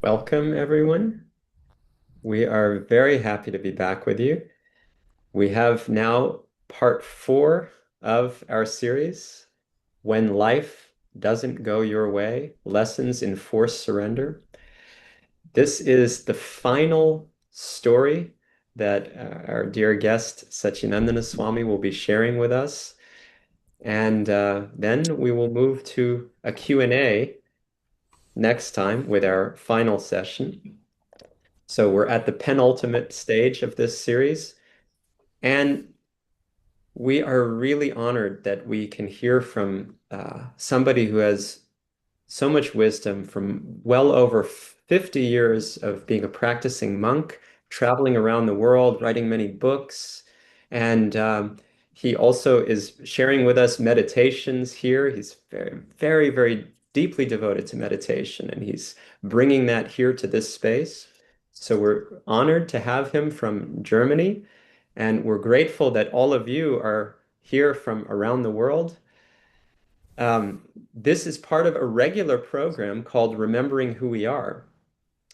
Welcome, everyone. We are very happy to be back with you. We have now part four of our series, When Life Doesn't Go Your Way, Lessons in Forced Surrender. This is the final story that our dear guest, Sacinandana Swami, will be sharing with us. And then we will move to a Q&A next time with our final session. So we're at the penultimate stage of this series, and we are really honored that we can hear from somebody who has so much wisdom from well over 50 years of being a practicing monk, traveling around the world, writing many books. And he also is sharing with us meditations here. He's very, very, very deeply devoted to meditation, and he's bringing that here to this space. So we're honored to have him from Germany, and we're grateful that all of you are here from around the world. This is part of a regular program called Remembering Who We Are.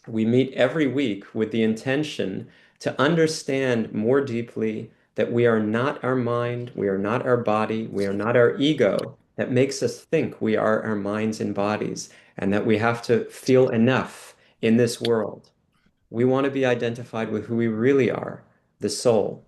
We meet every week with the intention to understand more deeply that we are not our mind, we are not our body, we are not our ego that makes us think we are our minds and bodies, and that we have to feel enough in this world. We want to be identified with who we really are, the soul.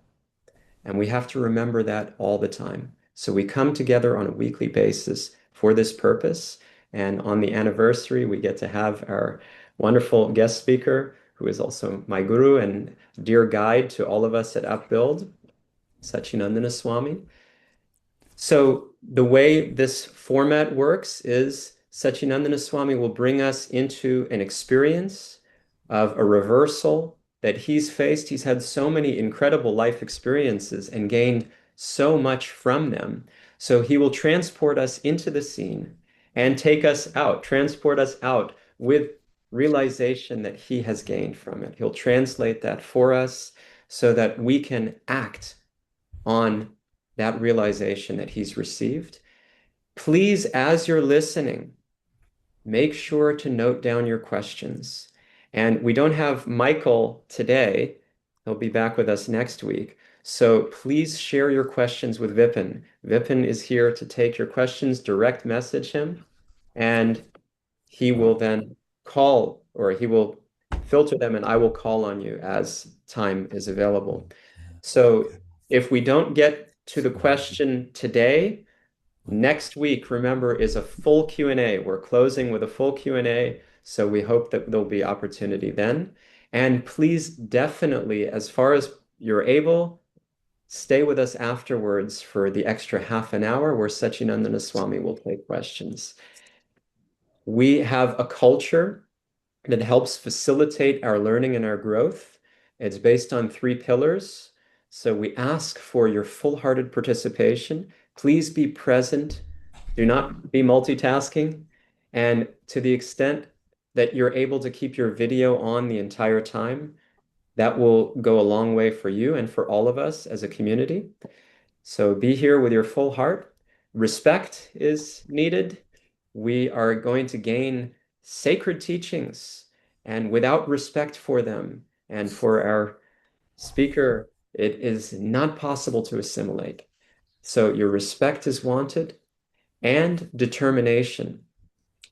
And we have to remember that all the time. So we come together on a weekly basis for this purpose. And on the anniversary, we get to have our wonderful guest speaker, who is also my guru and dear guide to all of us at Upbuild, Sacinandana Swami. So the way this format works is Sacinandana Swami will bring us into an experience of a reversal that he's faced. He's had so many incredible life experiences and gained so much from them. So he will transport us into the scene and take us out, transport us out with realization that he has gained from it. He'll translate that for us so that we can act on that realization that he's received. Please, as you're listening, make sure to note down your questions. And we don't have Michael today. He'll be back with us next week. So please share your questions with Vipin. Vipin is here to take your questions, direct message him, and he will then call, or he will filter them, and I will call on you as time is available. So if we don't get to the question today, next week, remember, is a full Q&A. We're closing with a full Q&A, so we hope that there'll be opportunity then. And please definitely, as far as you're able, stay with us afterwards for the extra half an hour where Sacinandana Swami will take questions. We have a culture that helps facilitate our learning and our growth. It's based on three pillars. So we ask for your full-hearted participation. Please be present. Do not be multitasking. And to the extent that you're able to keep your video on the entire time, that will go a long way for you and for all of us as a community. So be here with your full heart. Respect is needed. We are going to gain sacred teachings, and without respect for them and for our speaker, it is not possible to assimilate. So your respect is wanted and determination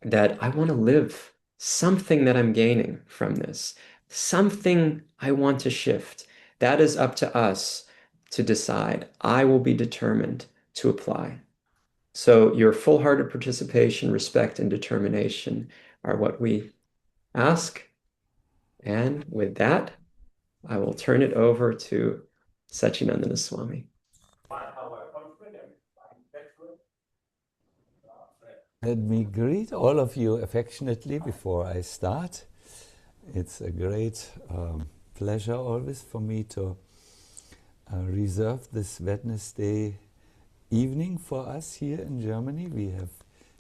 that I want to live something that I'm gaining from this, something I want to shift. That is up to us to decide. I will be determined to apply. So your full-hearted participation, respect, and determination are what we ask. And with that, I will turn it over to Sacinandana Swami. Let me greet all of you affectionately before I start. It's a great pleasure always for me to reserve this Wednesday evening for us here in Germany. We have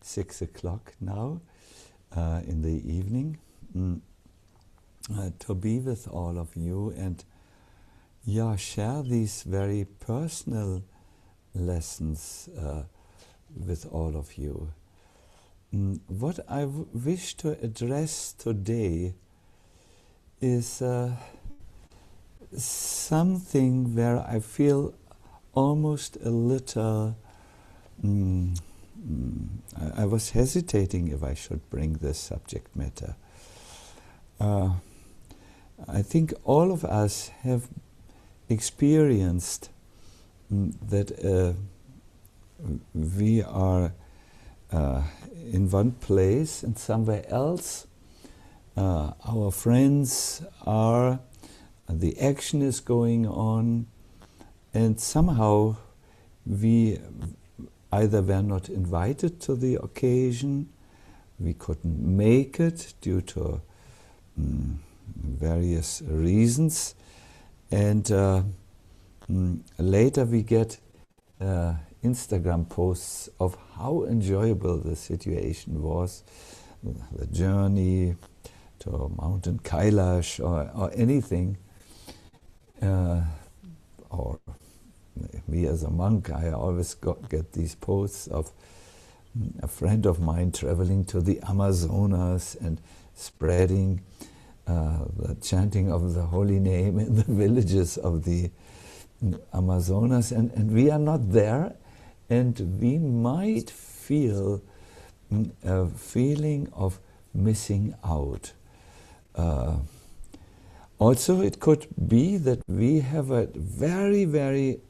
6 o'clock now in the evening to be with all of you and share these very personal lessons with all of you. What I wish to address today is something where I feel almost a little. I was hesitating if I should bring this subject matter. I think all of us have experienced that we are in one place and somewhere else our friends are, the action is going on, and somehow we either were not invited to the occasion, we couldn't make it due to various reasons, and later we get Instagram posts of how enjoyable the situation was, the journey to Mountain Kailash or anything, or me as a monk, I always get these posts of a friend of mine traveling to the Amazonas and spreading the chanting of the holy name in the villages of the Amazonas, and we are not there, and we might feel a feeling of missing out. Also, it could be that we have a very, very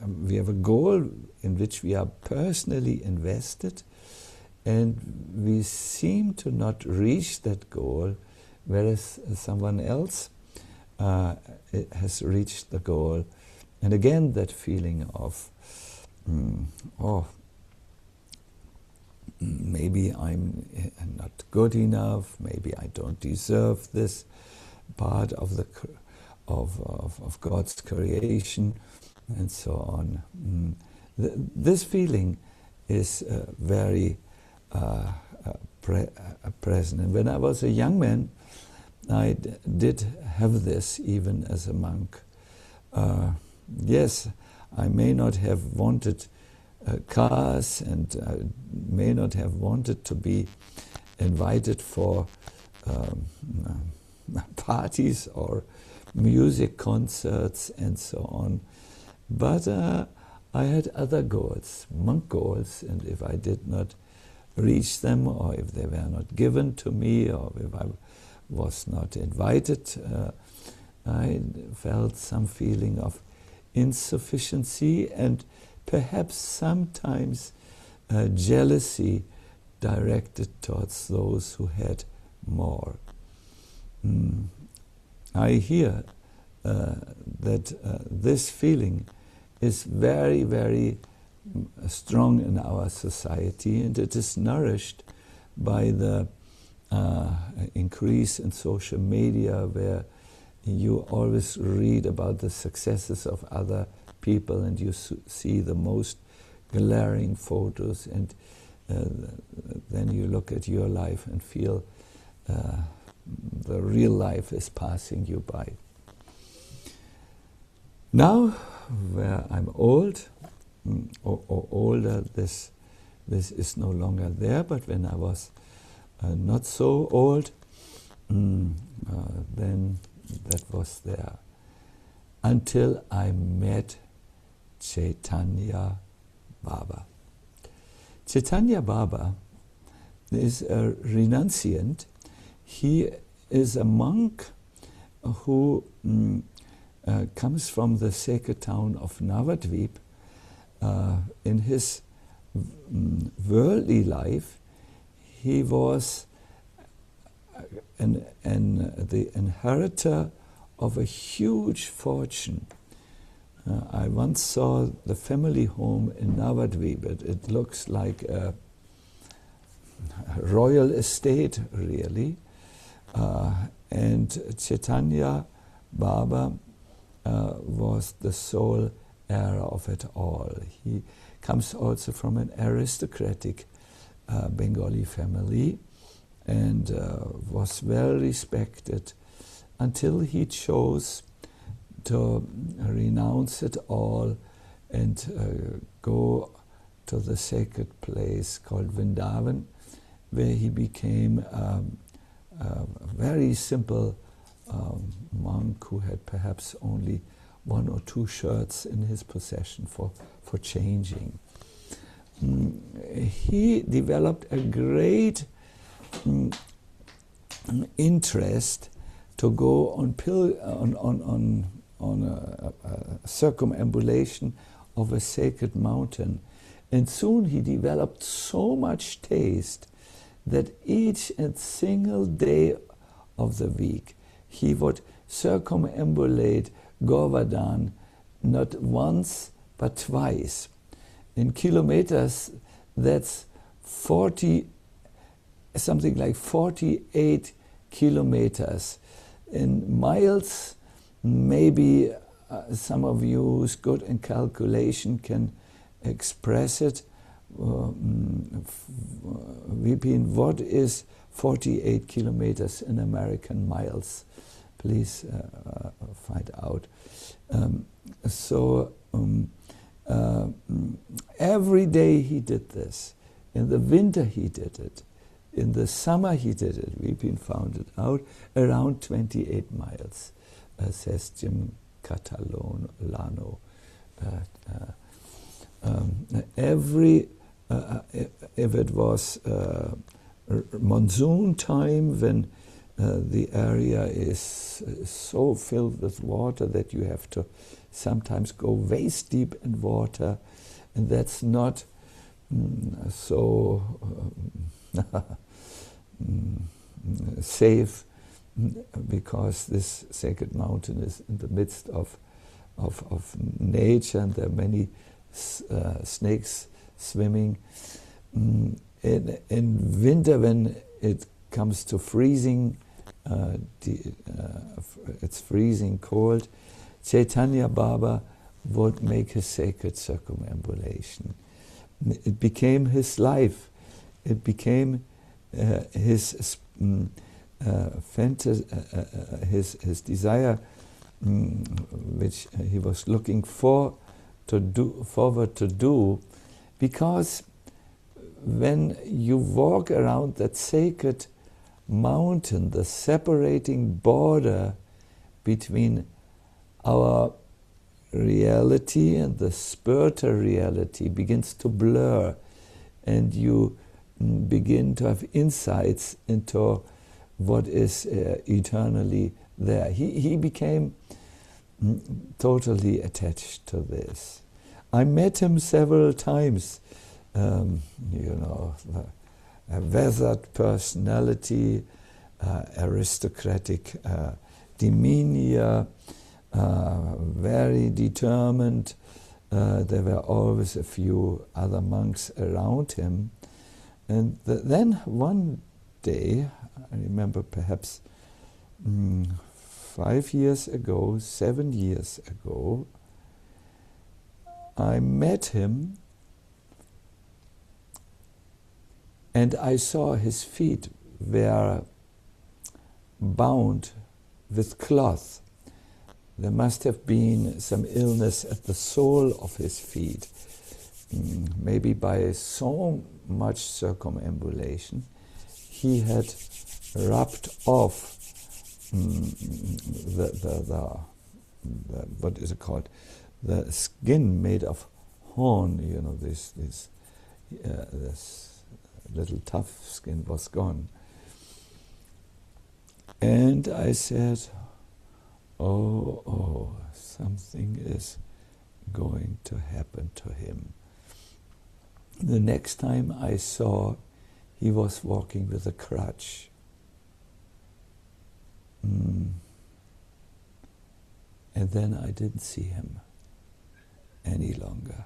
we have a goal in which we are personally invested, and we seem to not reach that goal, whereas someone else has reached the goal. And again, that feeling of, maybe I'm not good enough, maybe I don't deserve this part of the of God's creation, and so on. This feeling is very present. And when I was a young man, I did have this even as a monk. Yes, I may not have wanted cars, and I may not have wanted to be invited for parties or music concerts and so on. But I had other goals, monk goals, and if I did not reach them, or if they were not given to me, or if I was not invited, I felt some feeling of insufficiency and perhaps sometimes jealousy directed towards those who had more. I hear that this feeling is very, very strong in our society, and it is nourished by the increase in social media, where you always read about the successes of other people, and you see the most glaring photos, and then you look at your life and feel the real life is passing you by. Now, where I'm old, or older, this is no longer there, but when I was not so old, then that was there. Until I met Chaitanya Baba. Chaitanya Baba is a renunciant. He is a monk who comes from the sacred town of Navadvip. In his worldly life, he was the inheritor of a huge fortune. I once saw the family home in Navadvip. It looks like a royal estate, really. And Chaitanya Baba was the sole heir of it all. He comes also from an aristocratic Bengali family, and was well respected until he chose to renounce it all and go to the sacred place called Vrindavan, where he became a very simple monk who had perhaps only 1 or 2 shirts in his possession for changing. He developed a great interest to go on a circumambulation of a sacred mountain, and soon he developed so much taste that each and single day of the week he would circumambulate Govardhan not once but twice. In kilometers, that's something like 48 kilometers. In miles, maybe some of you who's good in calculation can express it. Vipin, what is 48 kilometers in American miles? Please find out. Every day he did this. In the winter he did it. In the summer he did it. Vipin found it out. Around 28 miles, says Jim Catalano. If it was monsoon time, when the area is so filled with water that you have to sometimes go waist deep in water, and that's not so safe, because this sacred mountain is in the midst of nature, and there are many snakes swimming. In winter, when it comes to freezing, it's freezing cold, Chaitanya Baba would make his sacred circumambulation. It became his life. It became his fantasy, his desire, which he was looking forward to do, because when you walk around that sacred mountain, the separating border between our reality and the spiritual reality begins to blur, and you begin to have insights into what is eternally there. He became totally attached to this. I met him several times. A weathered personality, aristocratic demeanor, very determined. There were always a few other monks around him. And then one day, I remember perhaps 5 years ago, 7 years ago, I met him, and I saw his feet were bound with cloth. There must have been some illness at the sole of his feet, maybe by so much circumambulation. He had rubbed off the what is it called? The skin made of horn. This little tough skin was gone. And I said, oh, something is going to happen to him. The next time I saw, he was walking with a crutch. And then I didn't see him any longer.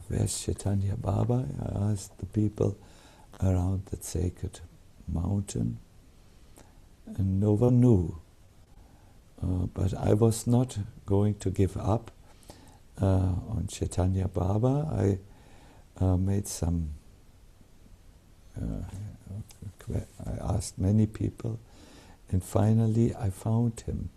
Where's Chaitanya Baba? I asked the people around that sacred mountain, and no one knew. But I was not going to give up on Chaitanya Baba. I made some, I asked many people, and finally I found him.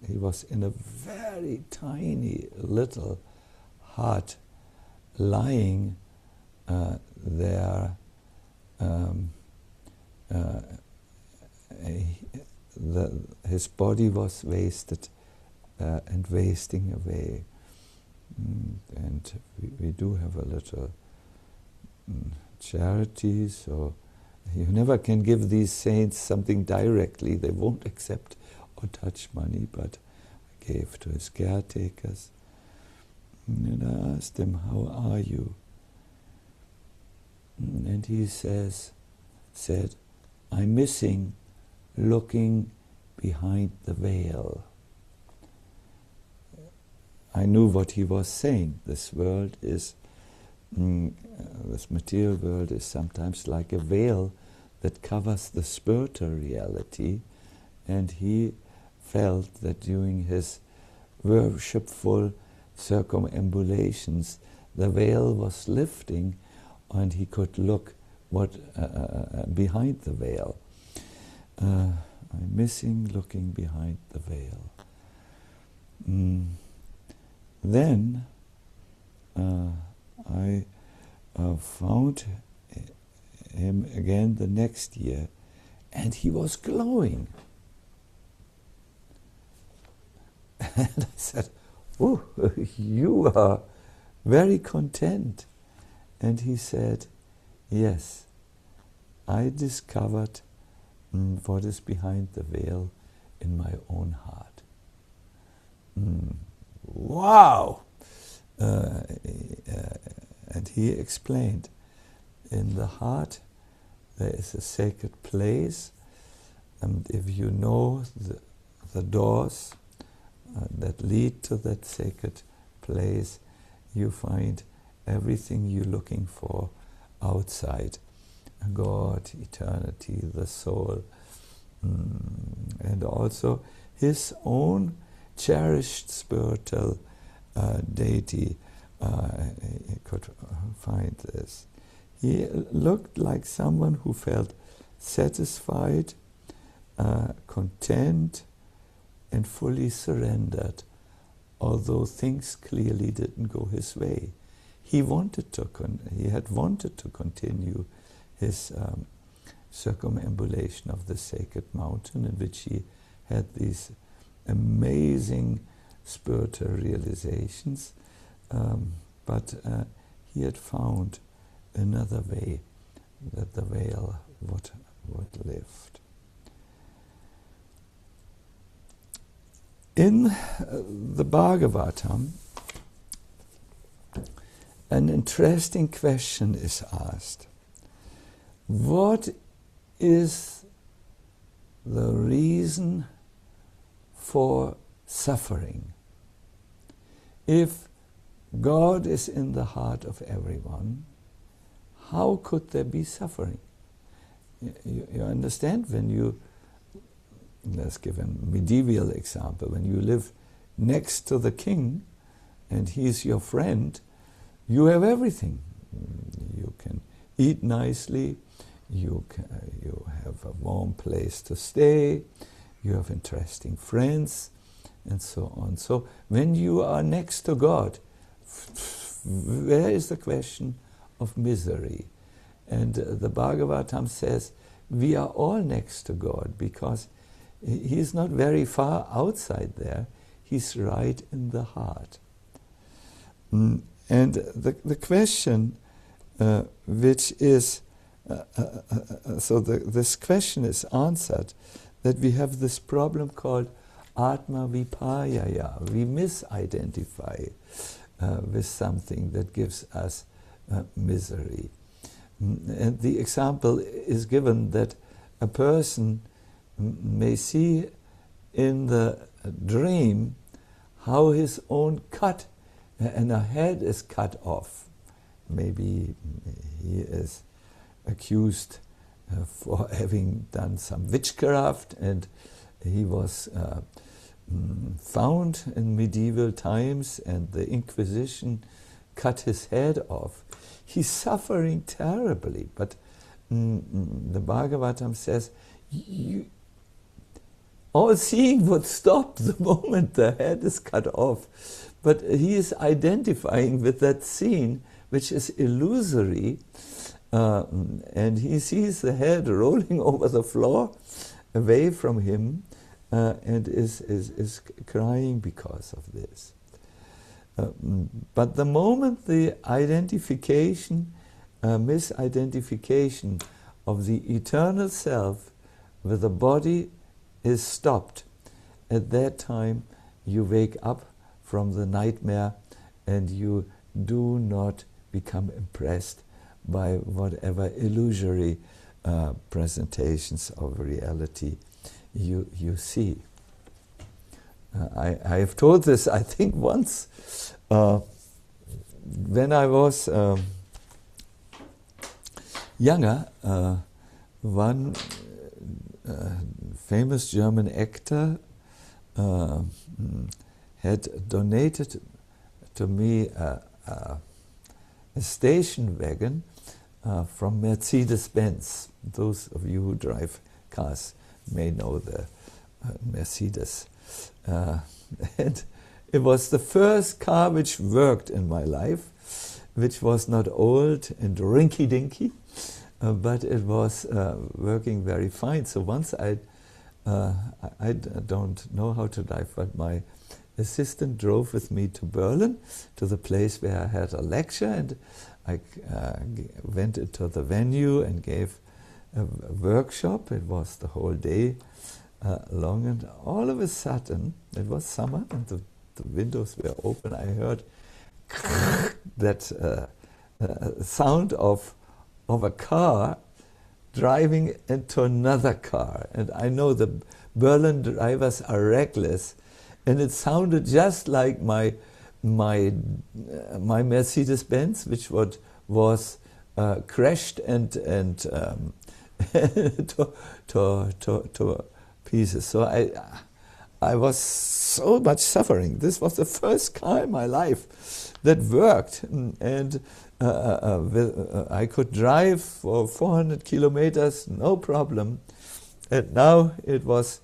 He was in a very tiny little hut, lying there um, uh, his body was wasted and wasting away. And we do have a little charity, so you never can give these saints something directly. They won't accept or touch money, but I gave to his caretakers. And I asked him, "How are you?" And he said, "I'm missing looking behind the veil." I knew what he was saying. This world is, this material world is sometimes like a veil that covers the spiritual reality, and he felt that during his worshipful circumambulations, the veil was lifting, and he could look behind the veil. I'm missing looking behind the veil. Then I found him again the next year, and he was glowing. And I said, "Oh, you are very content." And he said, "Yes, I discovered what is behind the veil in my own heart." Wow! And he explained, in the heart there is a sacred place, and if you know the doors that lead to that sacred place, you find everything you're looking for outside. God, eternity, the soul, and also his own cherished spiritual deity. He could find this. He looked like someone who felt satisfied, content, and fully surrendered, although things clearly didn't go his way. He had wanted to continue his circumambulation of the sacred mountain, in which he had these amazing spiritual realizations, but he had found another way that the veil would lift. In the Bhagavatam, an interesting question is asked. What is the reason for suffering? If God is in the heart of everyone, how could there be suffering? You understand, when you, let's give a medieval example, when you live next to the king and he's your friend, you have everything. You can eat nicely, you have a warm place to stay, you have interesting friends, and so on. So when you are next to God, where is the question of misery? And the Bhagavatam says we are all next to God, because He's not very far outside there. He's right in the heart. And the question which is, this question is answered, that we have this problem called Atma Vipayaya. We misidentify with something that gives us misery. And the example is given that a person may see in the dream how his own cut and a head is cut off. Maybe he is accused for having done some witchcraft, and he was found in medieval times, and the Inquisition cut his head off. He's suffering terribly, but the Bhagavatam says all seeing would stop the moment the head is cut off. But he is identifying with that scene, which is illusory, and he sees the head rolling over the floor away from him, and is crying because of this. But the moment the identification, misidentification of the eternal self with the body is stopped, at that time you wake up from the nightmare and you do not become impressed by whatever illusory presentations of reality you see. I have told this, I think, once when I was younger. One famous German actor had donated to me a station wagon from Mercedes-Benz. Those of you who drive cars may know the Mercedes. And it was the first car which worked in my life, which was not old and rinky-dinky, but it was working very fine. So once I don't know how to drive, but my assistant drove with me to Berlin, to the place where I had a lecture, and I went into the venue and gave a workshop. It was the whole day long, and all of a sudden, it was summer and the windows were open. I heard that sound of a car driving into another car, and I know the Berlin drivers are reckless, and it sounded just like my Mercedes-Benz, which was crashed and to pieces. So I was so much suffering. This was the first car in my life that worked, and I could drive for 400 kilometers, no problem. And now it was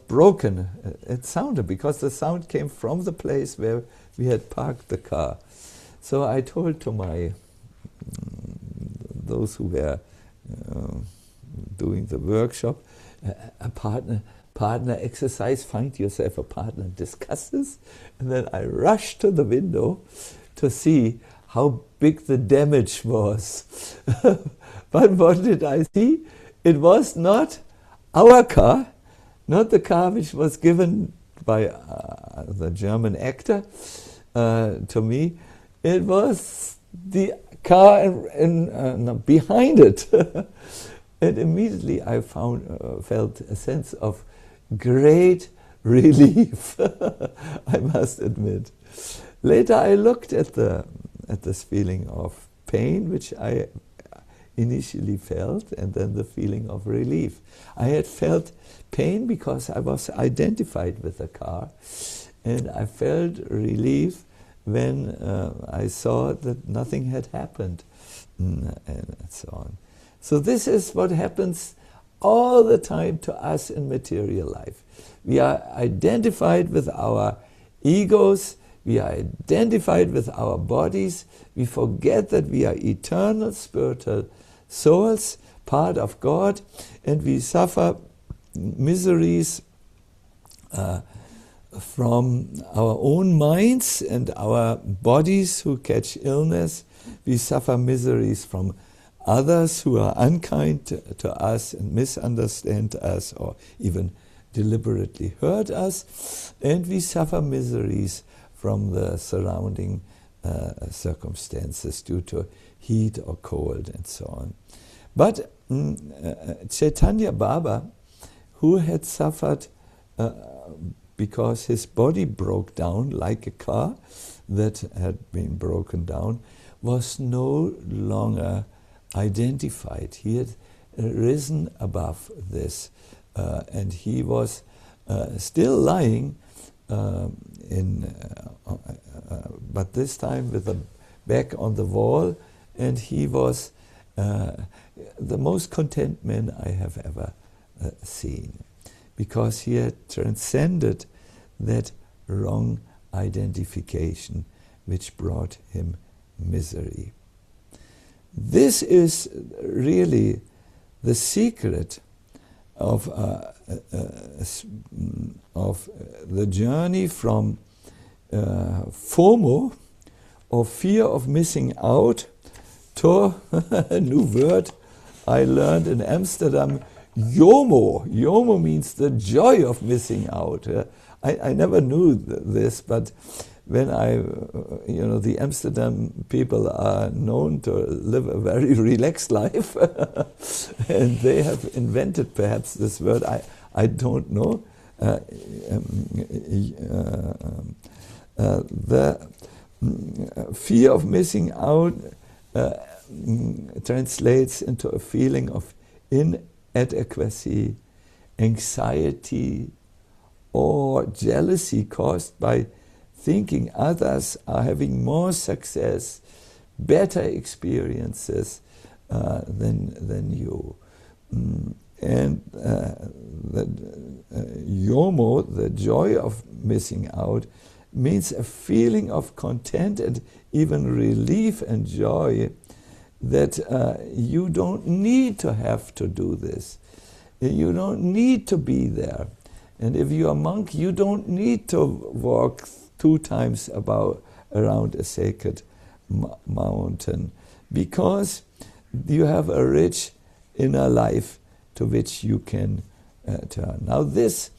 broken. It sounded, because the sound came from the place where we had parked the car. So I told to my those who were doing the workshop, a partner exercise, find yourself a partner, discuss this. And then I rushed to the window to see how big the damage was. But what did I see? It was not our car, not the car which was given by the German actor to me. It was the car behind it. And immediately I felt a sense of great relief, I must admit. Later I looked at this feeling of pain, which I initially felt, and then the feeling of relief. I had felt pain because I was identified with the car, and I felt relief when I saw that nothing had happened, and so on. So this is what happens all the time to us in material life. We are identified with our egos, we are identified with our bodies, we forget that we are eternal spiritual souls, part of God, and we suffer miseries from our own minds and our bodies who catch illness. We suffer miseries from others who are unkind to us and misunderstand us or even deliberately hurt us, and we suffer miseries from the surrounding circumstances due to heat or cold and so on. But Chaitanya Baba, who had suffered because his body broke down like a car that had been broken down, was no longer identified. He had risen above this, and he was still lying but this time with the back on the wall, and he was the most content man I have ever seen, because he had transcended that wrong identification which brought him misery. This is really the secret of the journey from FOMO, or fear of missing out, to a new word I learned in Amsterdam, YOMO. YOMO means the joy of missing out. I never knew this, but when the Amsterdam people are known to live a very relaxed life, and they have invented perhaps this word, I don't know. The fear of missing out translates into a feeling of inadequacy, anxiety, or jealousy caused by thinking others are having more success, better experiences than you. And the YOMO, the joy of missing out, means a feeling of content and even relief and joy that you don't need to have to do this. You don't need to be there. And if you're a monk, you don't need to walk 2 times around a sacred mountain, because you have a rich inner life to which you can turn. Now this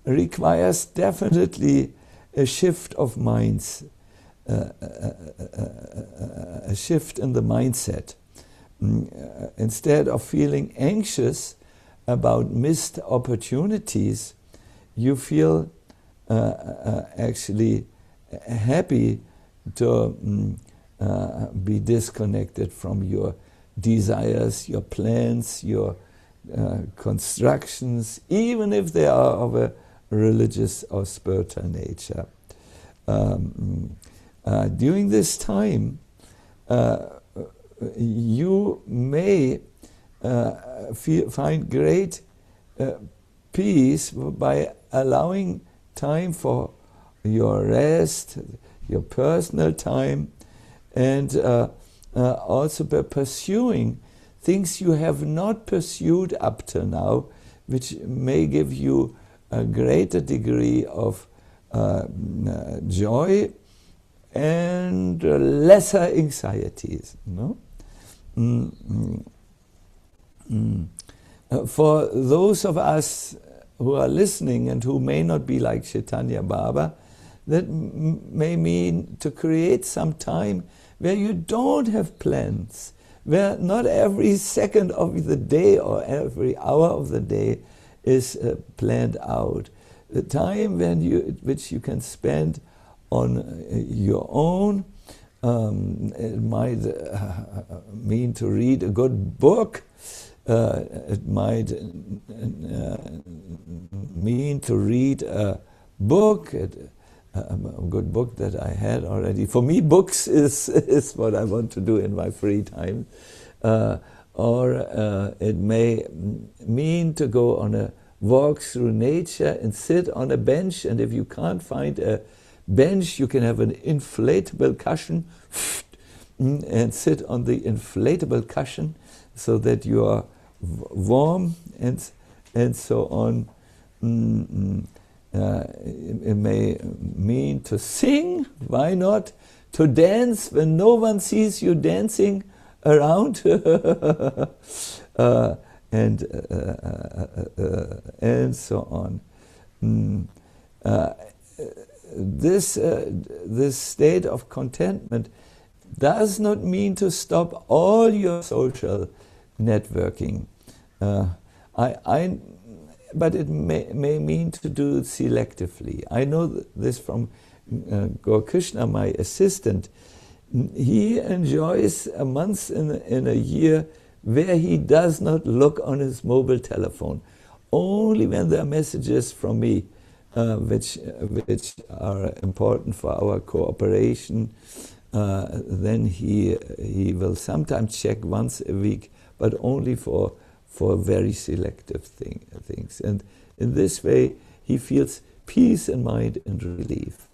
requires definitely a shift of minds, a shift in the mindset. Instead of feeling anxious about missed opportunities, you feel actually happy to be disconnected from your desires, your plans, your constructions, even if they are of a religious or spiritual nature. During this time, you may find great peace by allowing time for your rest, your personal time, and also by pursuing things you have not pursued up to now, which may give you a greater degree of joy and lesser anxieties. No? For those of us who are listening and who may not be like Chaitanya Baba, that may mean to create some time where you don't have plans, where not every second of the day or every hour of the day is planned out. The time which you can spend on your own. It might mean to read a good book. It might mean to read a book, a good book that I had already. For me, books is what I want to do in my free time. Or it may mean to go on a walk through nature and sit on a bench, and if you can't find a bench, you can have an inflatable cushion and sit on the inflatable cushion so that you are warm and so on. It may mean to sing, why not? To dance when no one sees you dancing around, and so on. This state of contentment does not mean to stop all your social networking. But it may mean to do it selectively. I know this from Gaur Krishna, my assistant. He enjoys a month in a year where he does not look on his mobile telephone. Only when there are messages from me, which are important for our cooperation, then he will sometimes check once a week, but only for very selective things. And in this way, he feels peace in mind and relief.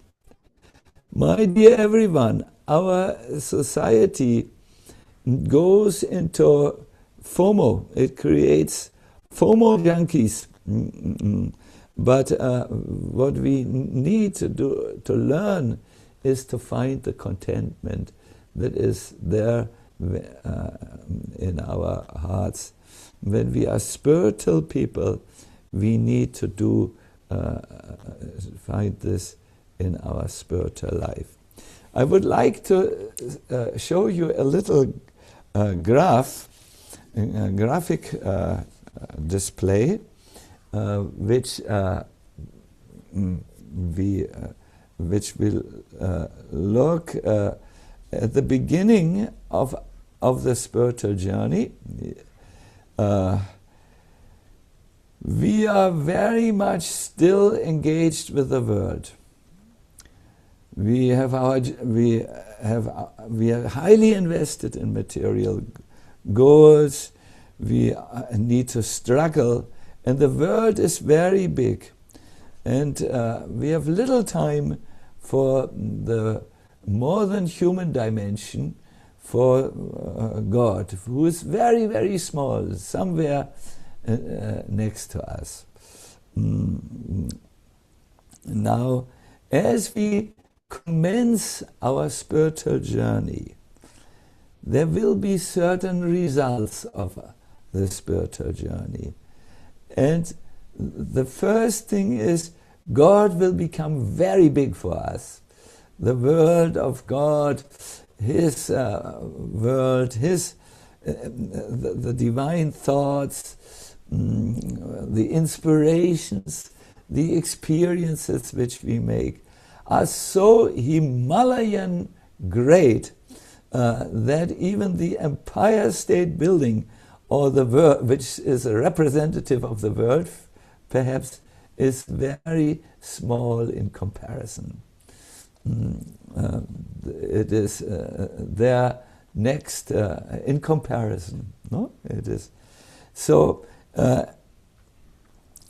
My dear everyone, our society goes into FOMO. It creates FOMO junkies. But what we need to do, to learn, is to find the contentment that is there in our hearts. When we are spiritual people, we need to find this in our spiritual life. I would like to show you a little graphic display, which will look at the beginning of the spiritual journey. We are very much still engaged with the world. We are highly invested in material goods. We need to struggle, and the world is very big, and we have little time for the more than human dimension, for God, who is very, very small, somewhere next to us. Now, as we commence our spiritual journey, there will be certain results of the spiritual journey. And the first thing is, God will become very big for us. The world of God, His world, the divine thoughts, the inspirations, the experiences which we make are so Himalayan great that even the Empire State Building, or the world, which is a representative of the world, perhaps, is very small in comparison. It is there next in comparison. No, it is. So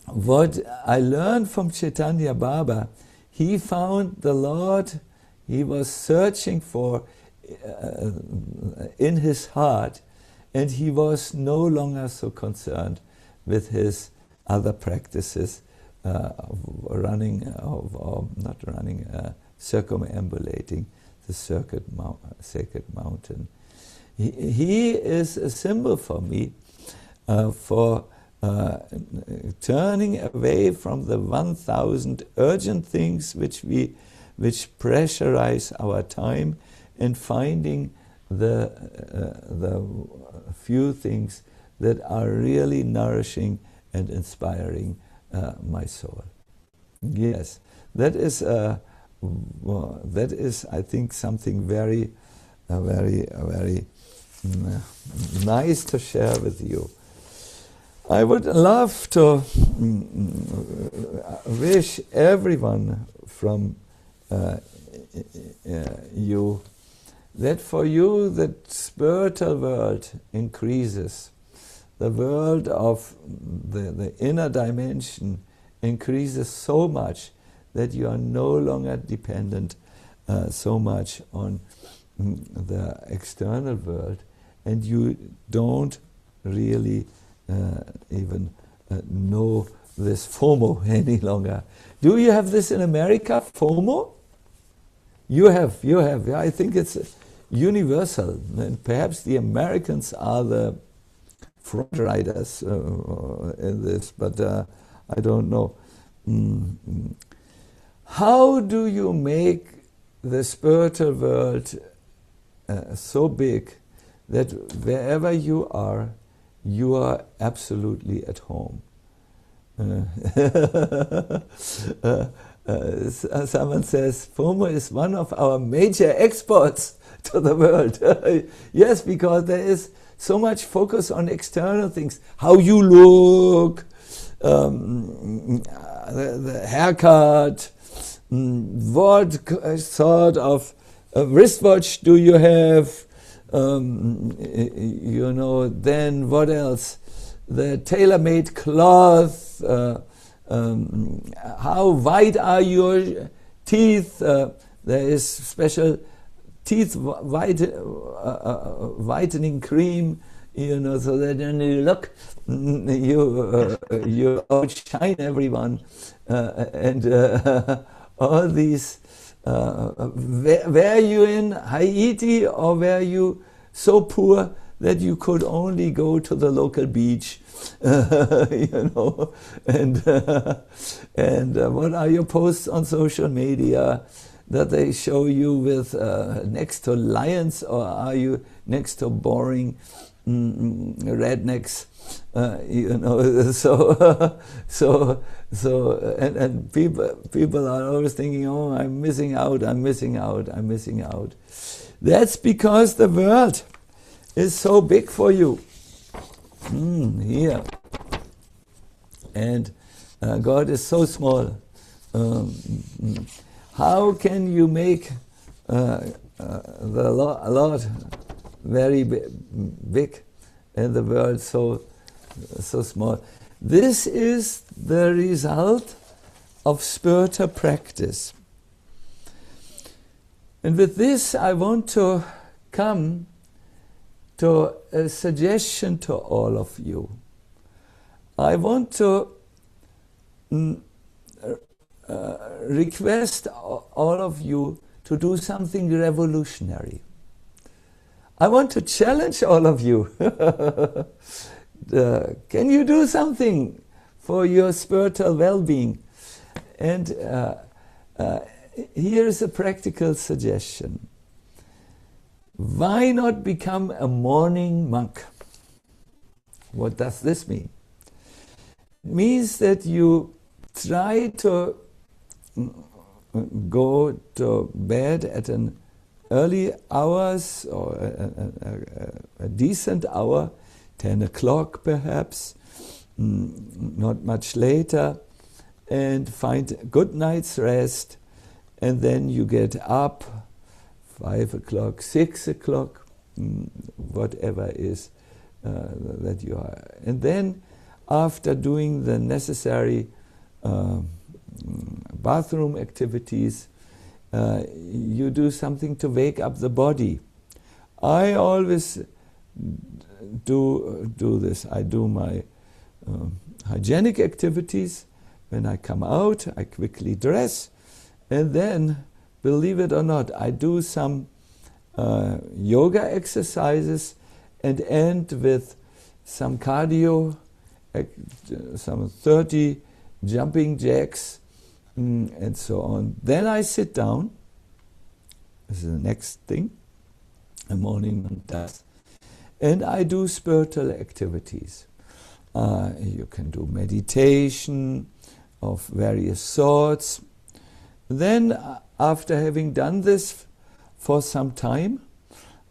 what I learned from Chaitanya Baba, he found the Lord he was searching for in his heart, and he was no longer so concerned with his other practices of circumambulating the sacred mountain. He is a symbol for me for turning away from the 1,000 urgent things which pressurize our time, and finding the few things that are really nourishing and inspiring my soul. Yes, that is I think something very nice to share with you. I would love to wish everyone from you that for you the spiritual world increases, the world of the inner dimension increases so much that you are no longer dependent so much on the external world, and you don't really even know this FOMO any longer. Do you have this in America, FOMO? You have. Yeah, I think it's universal, and perhaps the Americans are the front riders in this, but I don't know. How do you make the spiritual world so big that wherever you are absolutely at home? Someone says FOMO is one of our major exports to the world. Yes, because there is so much focus on external things, how you look, the haircut, what sort of wristwatch do you have, then what else, the tailor-made cloth, how white are your teeth, there is special teeth whitening cream, so that when you look, you outshine everyone, and all these. Were you in Haiti, or were you so poor that you could only go to the local beach, and what are your posts on social media, that they show you with next to lions, or are you next to boring rednecks, and people are always thinking, oh, I'm missing out, I'm missing out, I'm missing out. That's because the world is so big for you. Here. And God is so small. How can you make the Lord very big and the world so small? This is the result of spiritual practice. And with this, I want to come to a suggestion to all of you. I want to request all of you to do something revolutionary. I want to challenge all of you. Can you do something for your spiritual well-being? And here's a practical suggestion. Why not become a morning monk? What does this mean? It means that you try to go to bed at an early hours, or a decent hour, 10 o'clock perhaps, not much later, and find a good night's rest, and then you get up 5 o'clock, 6 o'clock, whatever is that you are. And then after doing the necessary bathroom activities, you do something to wake up the body. I always do this. I do my hygienic activities. When I come out, I quickly dress, and then, believe it or not, I do some yoga exercises and end with some cardio, some 30 jumping jacks, and so on. Then I sit down. This is the next thing a morning one does. And I do spiritual activities. You can do meditation of various sorts. Then, after having done this for some time,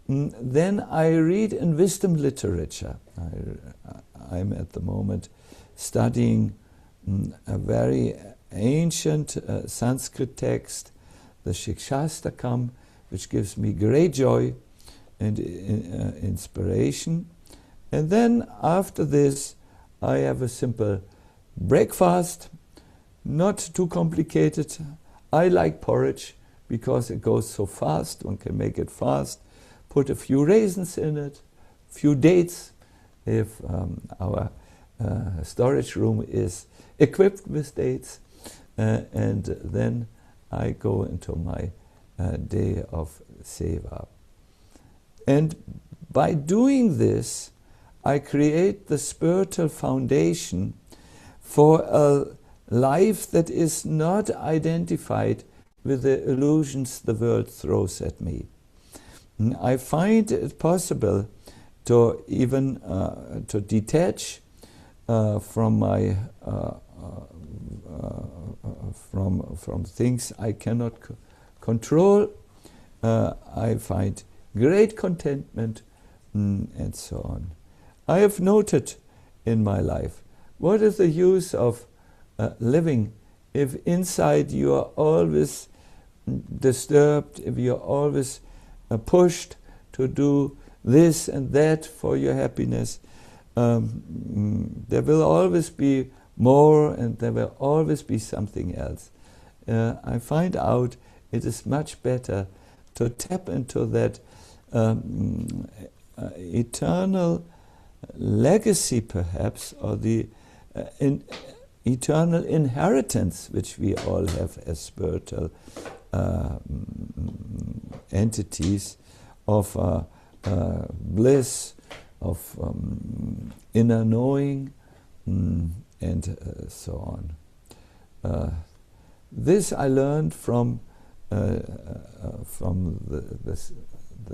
then I read in wisdom literature. I'm at the moment studying a very ancient Sanskrit text, the Shikshastakam, which gives me great joy and inspiration. And then after this, I have a simple breakfast, not too complicated. I like porridge because it goes so fast. One can make it fast. Put a few raisins in it, a few dates, if our storage room is equipped with dates. And then I go into my day of seva. And by doing this, I create the spiritual foundation for a life that is not identified with the illusions the world throws at me. I find it possible to even to detach from my from things I cannot control. I find great contentment, and so on. I have noted in my life, what is the use of living if inside you are always disturbed, if you're always pushed to do this and that for your happiness? There will always be more, and there will always be something else. I find out it is much better to tap into that eternal legacy, perhaps, or the eternal inheritance which we all have as spiritual entities of bliss, of inner knowing, and so on. This I learned from the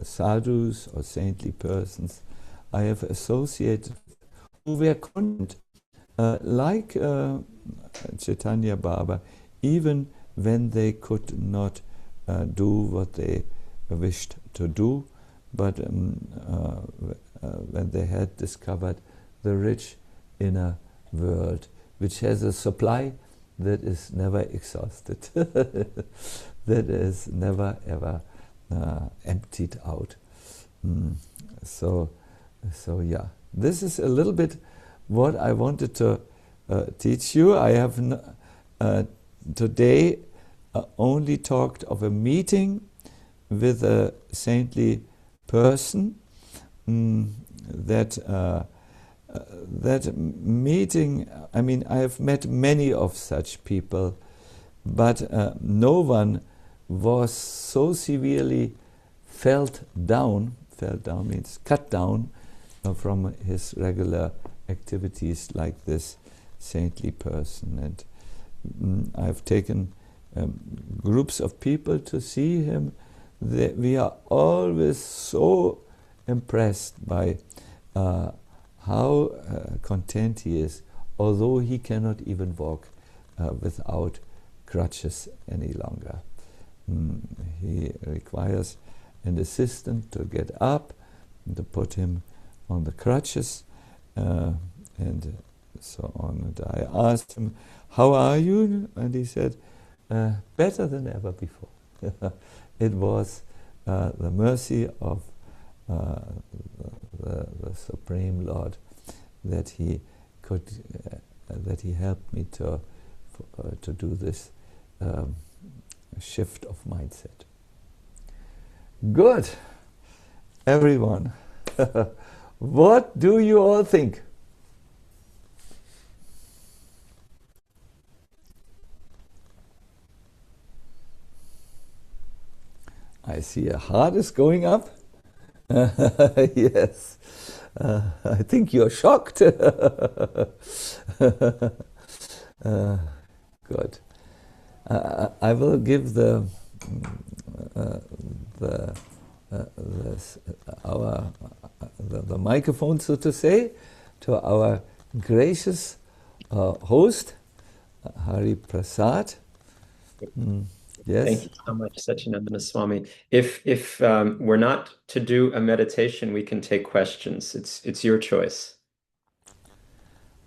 sadhus or saintly persons I have associated, who were content, like Chaitanya Baba, even when they could not do what they wished to do, but when they had discovered the rich inner world, which has a supply that is never exhausted, that is never ever emptied out. So yeah, this is a little bit what I wanted to teach you. I have today only talked of a meeting with a saintly person. That meeting, I mean, I have met many of such people, but no one was so severely fell down means cut down from his regular activities like this saintly person. And I've taken groups of people to see him. We are always so impressed by how content he is, although he cannot even walk without crutches any longer. He requires an assistant to get up and to put him on the crutches and so on. And I asked him, "How are you?" And he said, "Better than ever before." It was the mercy of the Supreme Lord that he could, that he helped me to do this shift of mindset. Good, everyone. What do you all think? I see a heart is going up. Yes, I think you're shocked. Good. I will give the microphone, so to say, to our gracious host, Hari Prasad. Yes. Thank you so much, Sacinandana Swami. If we're not to do a meditation, we can take questions. It's your choice.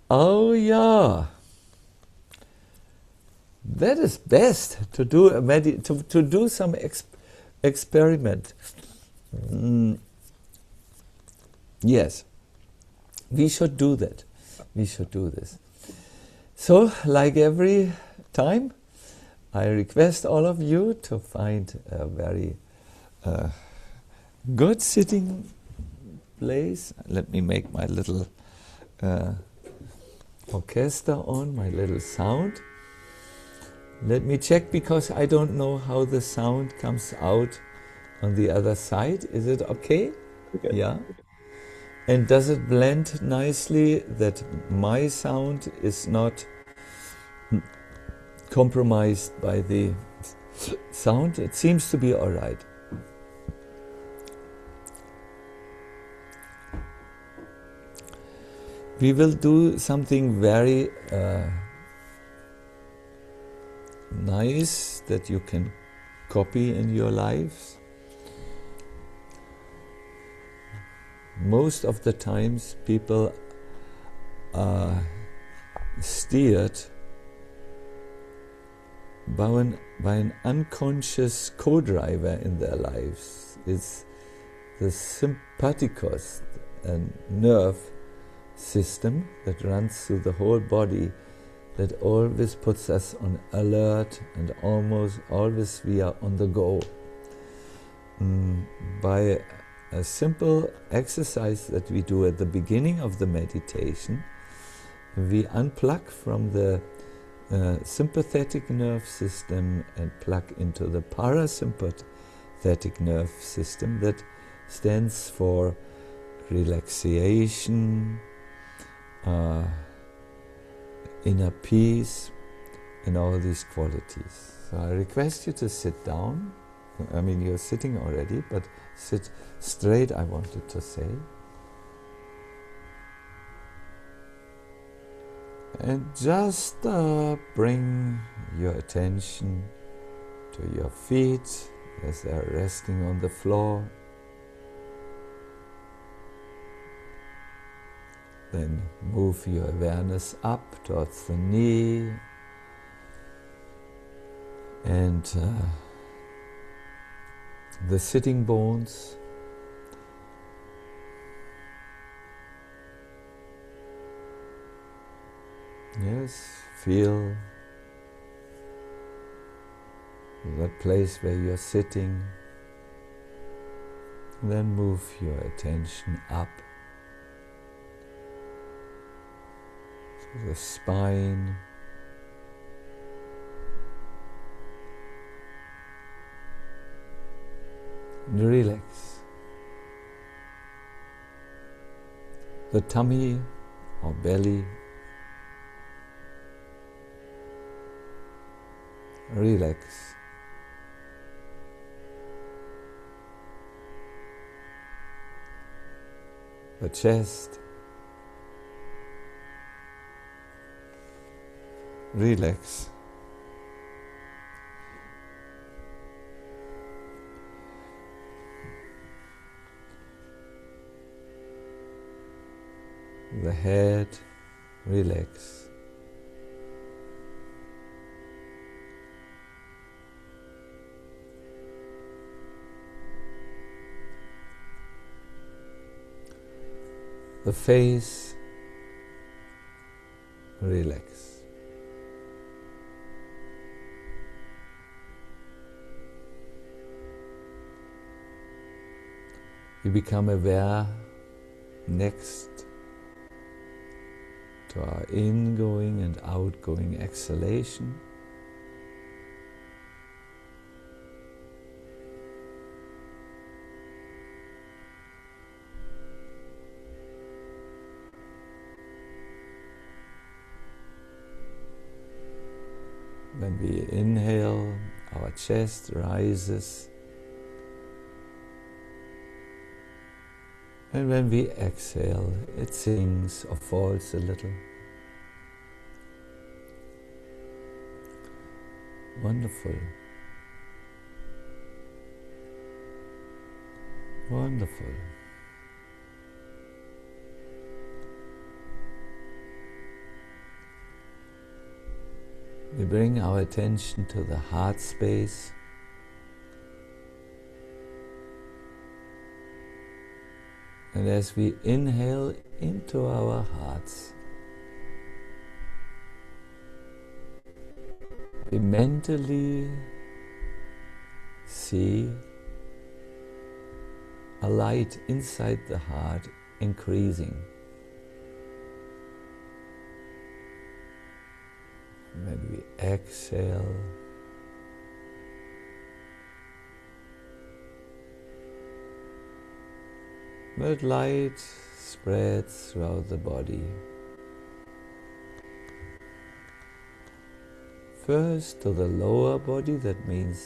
Oh yeah, that is best to do a to do some experiment. Yes, we should do that. We should do this. So, like every time, I request all of you to find a very good sitting place. Let me make my little orchestra on, my little sound. Let me check, because I don't know how the sound comes out on the other side. Is it okay? Okay. Yeah. And does it blend nicely that my sound is not compromised by the sound? It seems to be all right. We will do something very nice that you can copy in your lives. Most of the times people are steered by an unconscious co-driver in their lives. It's the sympathicus, a nerve system that runs through the whole body, that always puts us on alert, and almost always we are on the go. mm, by a simple exercise that we do at the beginning of the meditation. We unplug from the sympathetic nerve system and plug into the parasympathetic nerve system that stands for relaxation, inner peace, and all these qualities. So I request you to sit down. I mean, you're sitting already, but sit straight, I wanted to say. And just bring your attention to your feet as they're resting on the floor. Then move your awareness up towards the knee and the sitting bones. Yes, feel that place where you're sitting. Then move your attention up to the spine. And relax the tummy or belly. Relax. The chest. Relax. The head. Relax. The face, relax. You become aware next to our ingoing and outgoing exhalation. When we inhale, our chest rises, and when we exhale, it sinks or falls a little. Wonderful. Wonderful. We bring our attention to the heart space. And as we inhale into our hearts, we mentally see a light inside the heart increasing. When we exhale, that light spreads throughout the body. First to the lower body, that means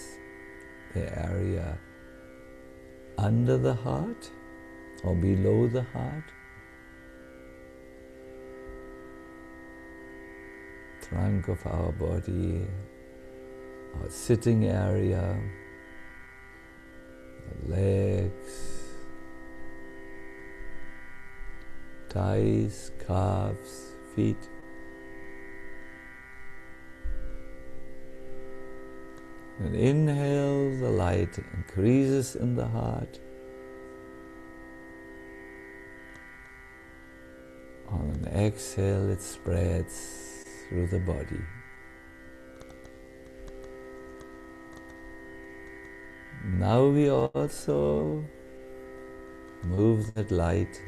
the area under the heart or below the heart. Trunk of our body, our sitting area, the legs, thighs, calves, feet. And inhale, the light increases in the heart. On an exhale, it spreads through the body. Now we also move that light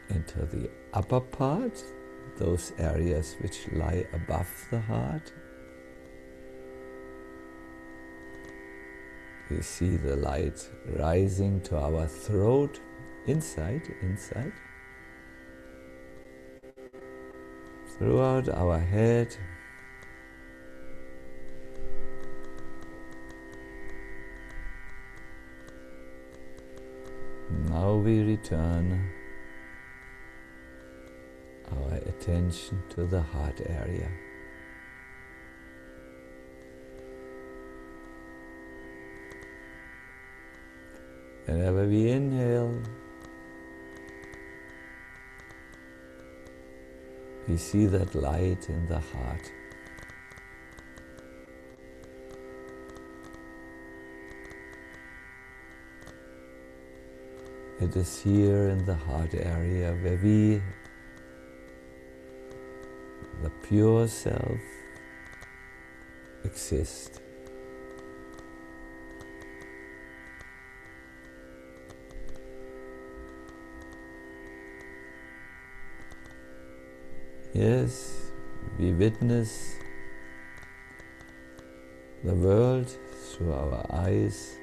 into the upper part, those areas which lie above the heart. We see the light rising to our throat, inside, throughout our head. Now we return our attention to the heart area. Whenever we inhale, we see that light in the heart. It is here in the heart area where we, the pure self, exist. Yes, we witness the world through our eyes.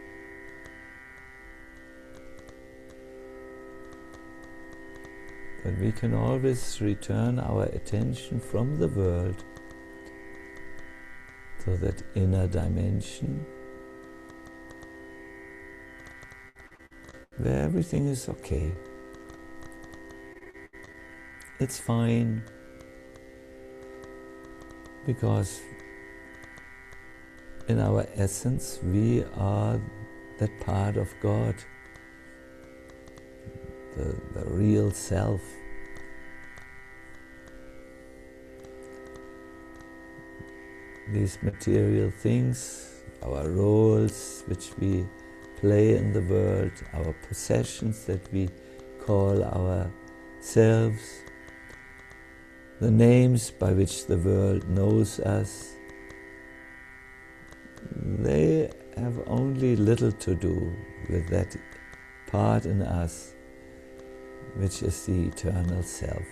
But we can always return our attention from the world to that inner dimension where everything is okay. It's fine, because in our essence we are that part of God, the real self. These material things, our roles which we play in the world, our possessions that we call ourselves, the names by which the world knows us, they have only little to do with that part in us which is the eternal self.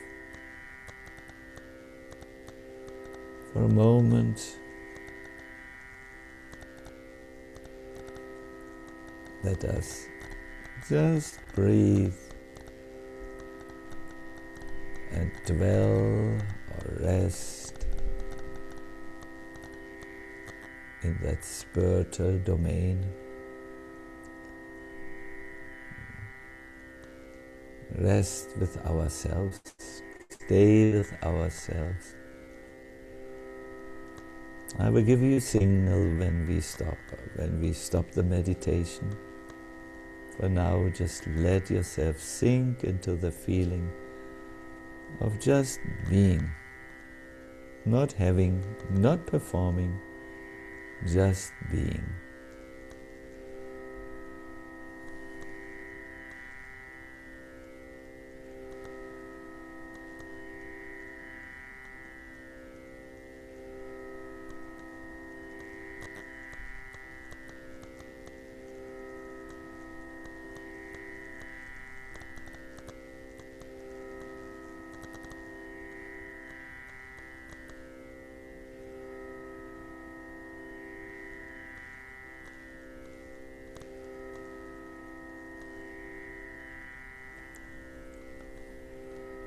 For a moment, let us just breathe and dwell or rest in that spiritual domain. Rest with ourselves, stay with ourselves. I will give you a signal when we stop the meditation. For now, just let yourself sink into the feeling of just being, not having, not performing, just being.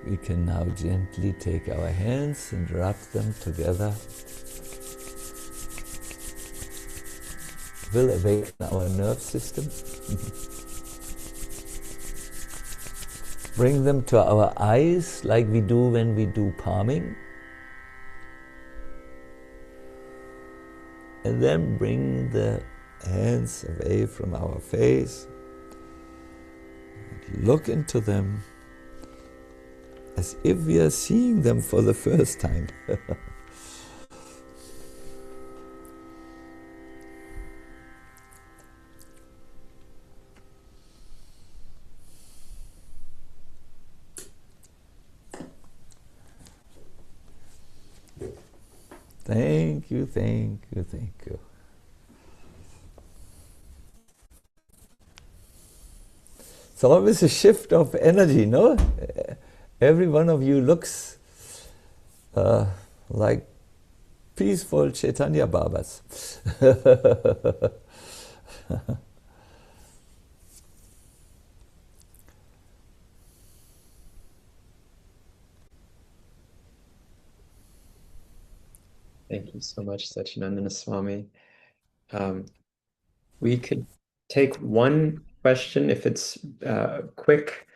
We can now gently take our hands and rub them together. Will awaken our nerve system. Bring them to our eyes like we do when we do palming. And then bring the hands away from our face. And look into them as if we are seeing them for the first time. Thank you, thank you, thank you. It's always a shift of energy, no? Every one of you looks uh, like peaceful Chaitanya Babas. Thank you so much, Sacinandana Swami. Um, we could take one question if it's quick,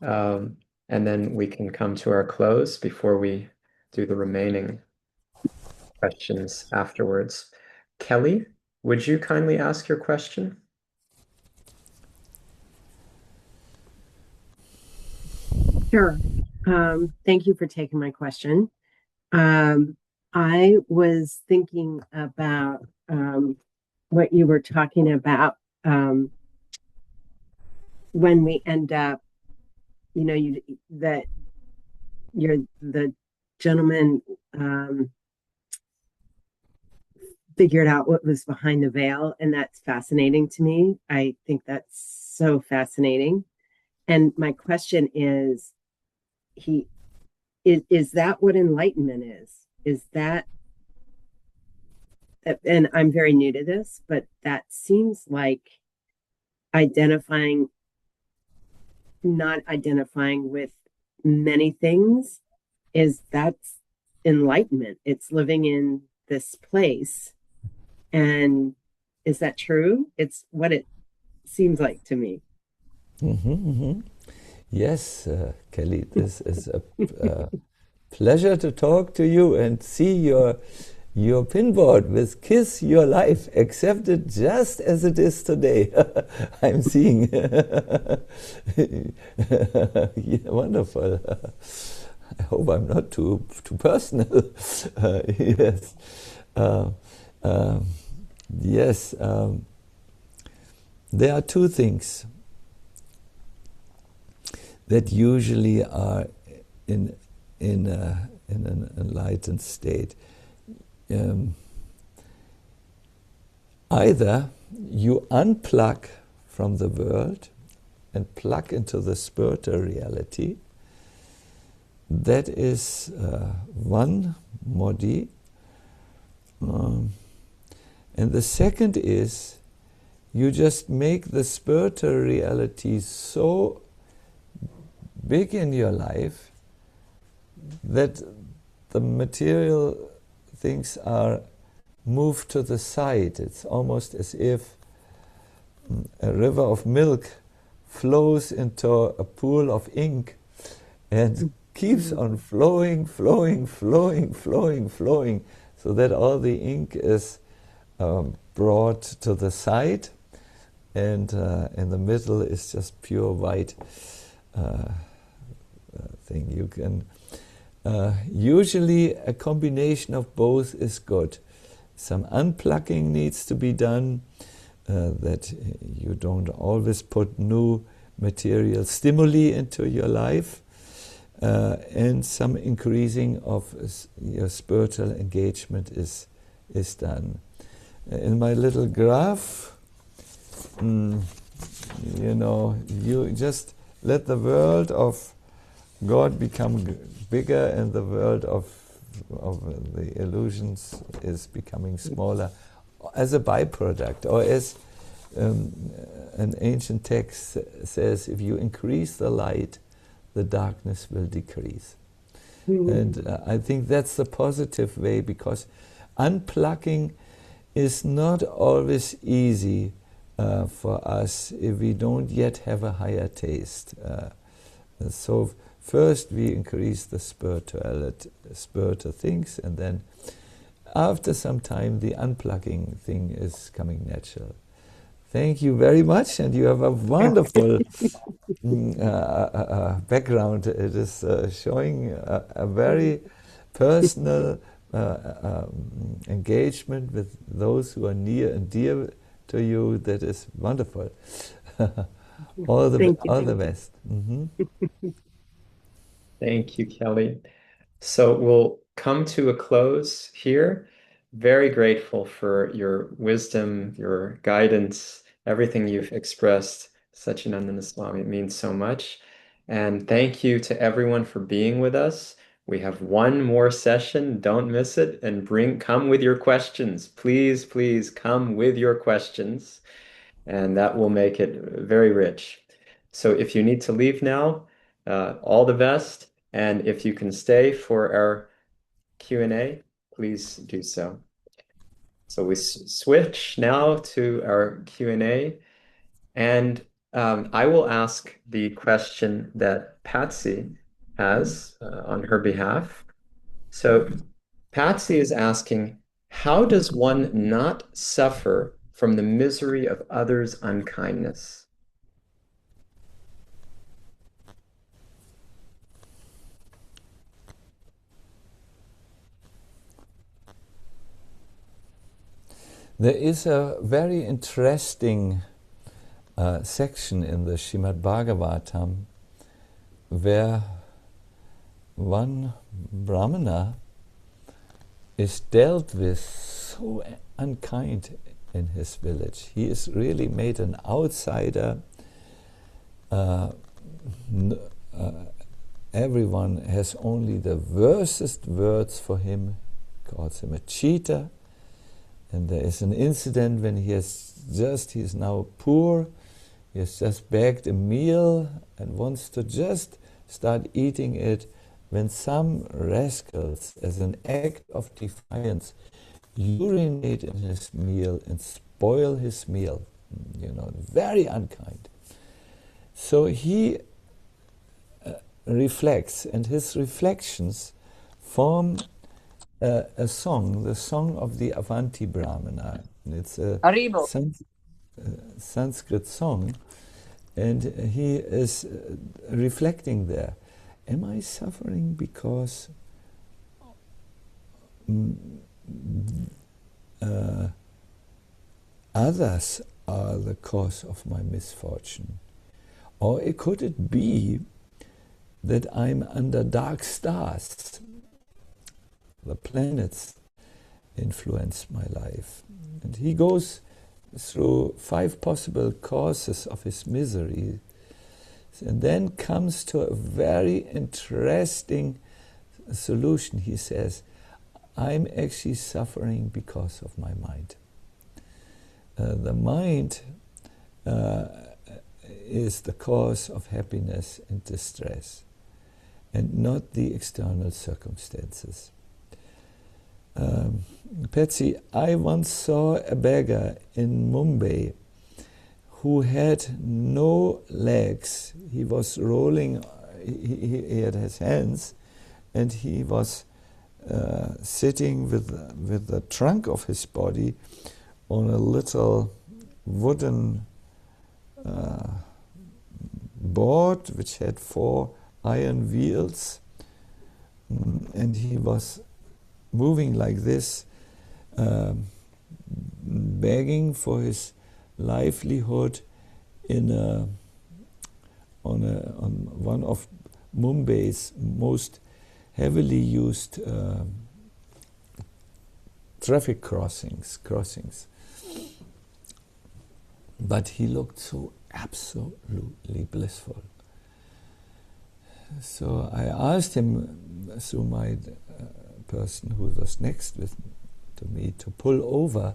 um, and then we can come to our close before we do the remaining questions afterwards. Kelly, would you kindly ask your question? Sure. Thank you for taking my question. Um, I was thinking about what you were talking about when we end up, you that you're the gentleman figured out what was behind the veil, and that's fascinating to me. I think that's so fascinating. And my question is, he is that what enlightenment is? Is that and I'm very new to this, but that seems like identifying, not identifying with many things, is that's enlightenment. It's living in this place. And is that true? It's what it seems like to me. Yes, Kelly, this is a pleasure to talk to you and see your pinboard with Kiss Your Life. Accept it just as it is today. I'm seeing. Yeah, wonderful. I hope I'm not too personal. Yes. Uh, um, yes. There are two things that usually are in an enlightened state. Either you unplug from the world and plug into the spiritual reality. That is one modi. And the second is you just make the spiritual reality so big in your life that the material things are moved to the side. It's almost as if a river of milk flows into a pool of ink and keeps on flowing, flowing, flowing, flowing, flowing, so that all the ink is brought to the side, and in the middle is just pure white thing. You can usually a combination of both is good. Some unplugging needs to be done, that you don't always put new material stimuli into your life, and some increasing of your spiritual engagement is done. In my little graph, you just let the world of God become bigger, and the world of the illusions is becoming smaller as a byproduct, or as an ancient text says, if you increase the light, the darkness will decrease. And I think that's the positive way, because unplugging is not always easy for us if we don't yet have a higher taste. So first we increase the spiritual things, and then after some time the unplugging thing is coming natural. Thank you very much, and you have a wonderful background. It is showing a very personal engagement with those who are near and dear to you. That is wonderful. all Thank you. the best. Thank you, Kelly. So we'll come to a close here. Very grateful for your wisdom, your guidance, everything you've expressed Sacinandana Swami. It means so much. And thank you to everyone for being with us. We have one more session. Don't miss it. And come with your questions. Please, please come with your questions. And that will make it very rich. So if you need to leave now, all the best. And if you can stay for our Q&A, please do so. So we switch now to our Q&A, and I will ask the question that Patsy has on her behalf. So Patsy is asking, how does one not suffer from the misery of others' unkindness? There is a very interesting section in the Srimad Bhagavatam where one Brahmana is dealt with so unkind in his village. He is really made an outsider. Everyone has only the worstest words for him, calls him a cheater. And there is an incident when he is now poor, he has just begged a meal and wants to just start eating it, when some rascals, as an act of defiance, urinate in his meal and spoil his meal. Very unkind. So he reflects, and his reflections form a song, the song of the Avanti Brahmana. And it's a Sanskrit song, and he is reflecting there. Am I suffering because others are the cause of my misfortune? Or could it be that I'm under dark stars? The planets influence my life. And he goes through 5 possible causes of his misery, and then comes to a very interesting solution. He says, I'm actually suffering because of my mind. The mind is the cause of happiness and distress, and not the external circumstances. Patsy, I once saw a beggar in Mumbai who had no legs. He was rolling, he had his hands, and he was sitting with the trunk of his body on a little wooden board which had 4 iron wheels, and he was moving like this, begging for his livelihood on one of Mumbai's most heavily used traffic crossings. But he looked so absolutely blissful. So I asked him, through my person who was next to me, to pull over.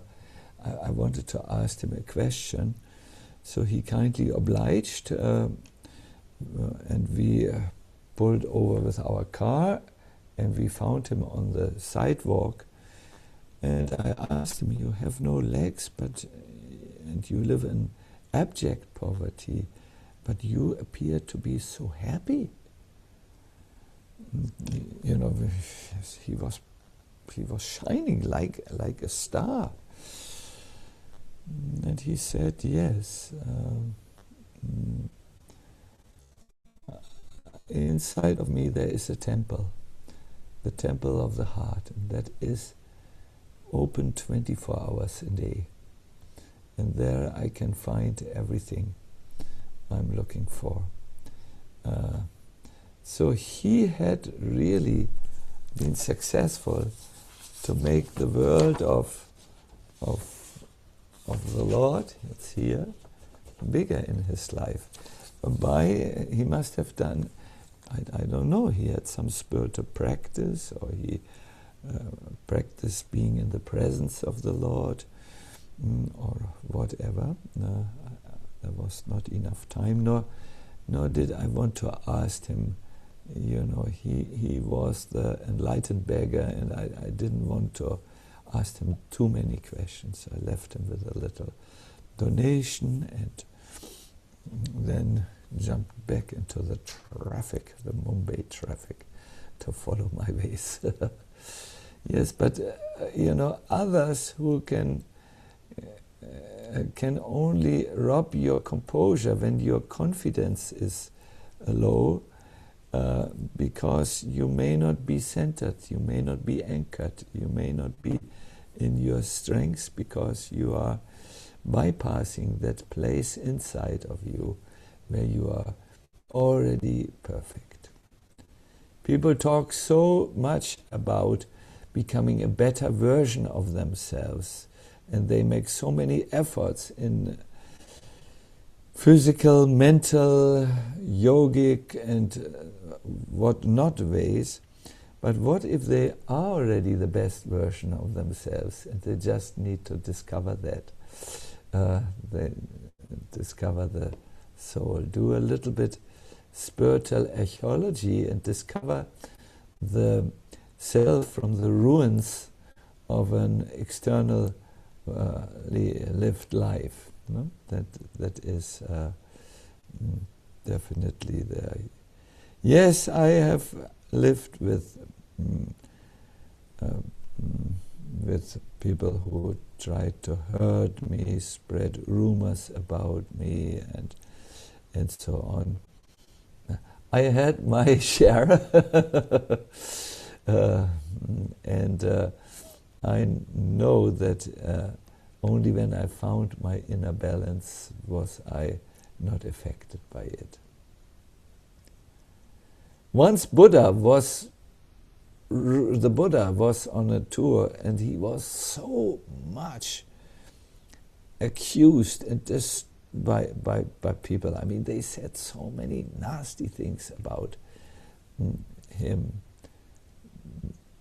I wanted to ask him a question, so he kindly obliged, and we pulled over with our car, and we found him on the sidewalk. And I asked him, you have no legs, and you live in abject poverty, but you appear to be so happy. He was shining like a star. And he said, yes, inside of me there is a temple, the temple of the heart, and that is open 24 hours a day. And there I can find everything I'm looking for. So he had really been successful to make the world of the Lord, it's here, bigger in his life. He must have done, I don't know, he had some spiritual practice, or he practiced being in the presence of the Lord, or whatever. There was not enough time, nor did I want to ask him. You know, he was the enlightened beggar, and I didn't want to ask him too many questions. I left him with a little donation and then jumped back into the traffic, the Mumbai traffic, to follow my ways. Yes, but you know, others who can only rob your composure when your confidence is low, because you may not be centered, you may not be anchored, you may not be in your strengths, because you are bypassing that place inside of you where you are already perfect. People talk so much about becoming a better version of themselves, and they make so many efforts in physical, mental, yogic, and what not ways. But what if they are already the best version of themselves, and they just need to discover that? They discover the soul, do a little bit spiritual archaeology, and discover the self from the ruins of an externally lived life. No? That is definitely there. Yes, I have lived with people who tried to hurt me, spread rumors about me, and so on. I had my share, and I know that only when I found my inner balance was I not affected by it. Once the Buddha was on a tour, and he was so much accused and by people. I mean, they said so many nasty things about him,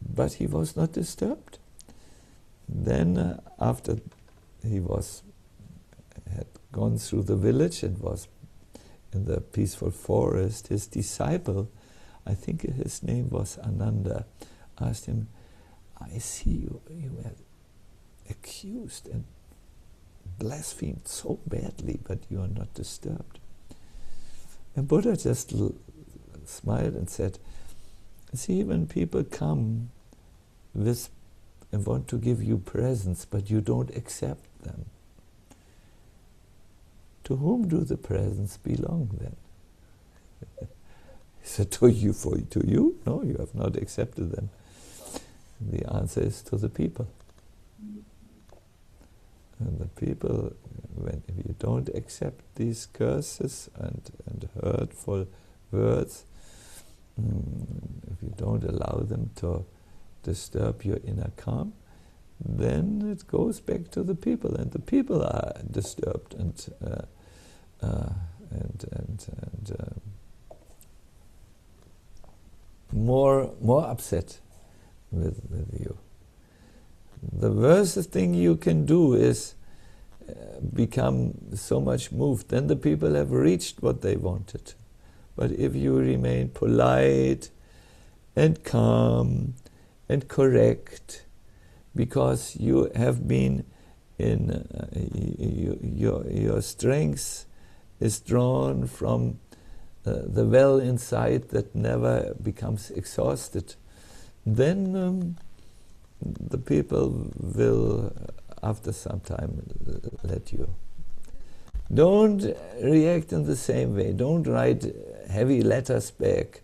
but he was not disturbed. Then after he had gone through the village and was in the peaceful forest, his disciple, I think his name was Ananda, asked him, I see you were accused and blasphemed so badly, but you are not disturbed. And Buddha just smiled and said, see, when people come with and want to give you presents, but you don't accept them, to whom do the presents belong then? He said, to you? No, you have not accepted them. The answer is to the people. And the people, if you don't accept these curses and hurtful words, if you don't allow them to disturb your inner calm, then it goes back to the people, and the people are disturbed and more upset with you. The worst thing you can do is become so much moved. Then the people have reached what they wanted. But if you remain polite and calm and correct, because you have been in your strength is drawn from the well inside that never becomes exhausted, then the people will, after some time, let you. Don't react in the same way. Don't write heavy letters back.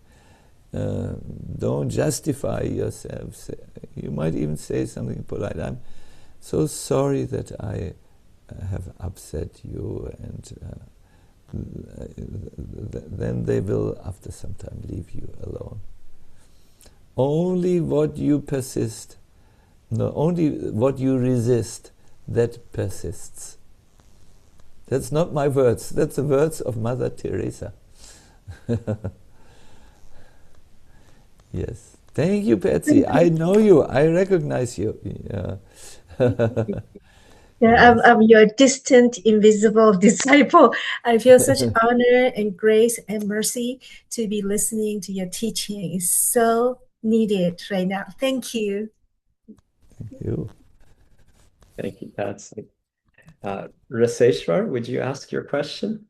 Don't justify yourself. You might even say something polite. I'm so sorry that I have upset you, and then they will, after some time, leave you alone. Only what you persist, no, only what you resist, that persists. That's not my words. That's the words of Mother Teresa. Yes. Thank you, Patsy. I know you. I recognize you. Yeah. Yeah, Yes. I'm your distant, invisible disciple. I feel such honor and grace and mercy to be listening to your teaching. It's so needed right now. Thank you. Thank you. Thank you, Patsy. Raseshwar, would you ask your question?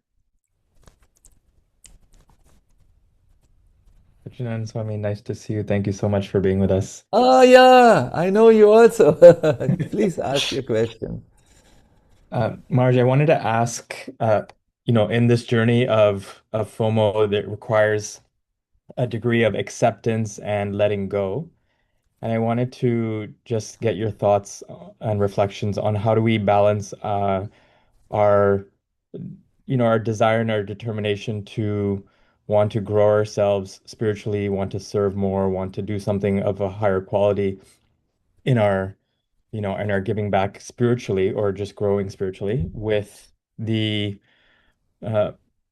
Sacinandana Swami, nice to see you. Thank you so much for being with us. Oh, yeah. I know you also. Please ask your question. Marge, I wanted to ask, in this journey of FOMO that requires a degree of acceptance and letting go, and I wanted to just get your thoughts and reflections on how do we balance our, our desire and our determination to want to grow ourselves spiritually, want to serve more, want to do something of a higher quality in our and are giving back spiritually or just growing spiritually the uh,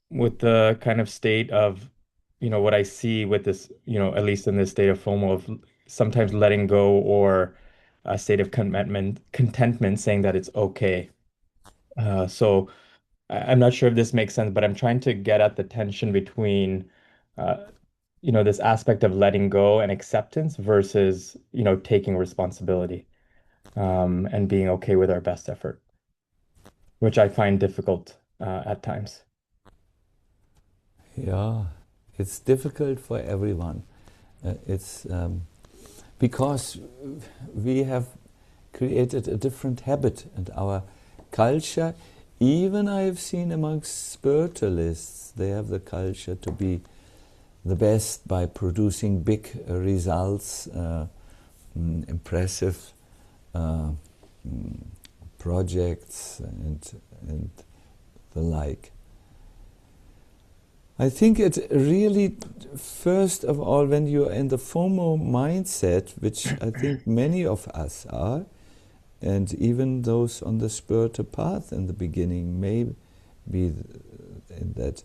with the kind of state of, what I see with this, at least in this state of FOMO of sometimes letting go or a state of contentment, saying that it's okay. So I'm not sure if this makes sense, but I'm trying to get at the tension between, uh, this aspect of letting go and acceptance versus, taking responsibility and being okay with our best effort, which I find difficult at times. Yeah, it's difficult for everyone. It's because we have created a different habit, and our culture, even I have seen amongst spiritualists, they have the culture to be the best by producing big results, impressive projects, and the like. I think it really, first of all, when you're in the FOMO mindset, which I think many of us are, and even those on the spiritual path in the beginning may be in that,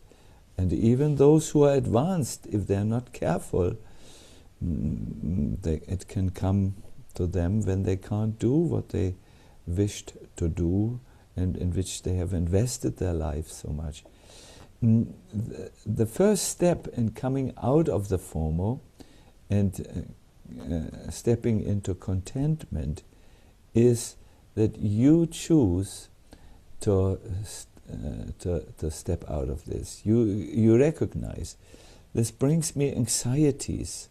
and even those who are advanced, if they're not careful, it can come to them when they can't do what they wished to do and in which they have invested their life so much. The first step in coming out of the FOMO and stepping into contentment is that you choose to step out of this. You recognize this brings me anxieties.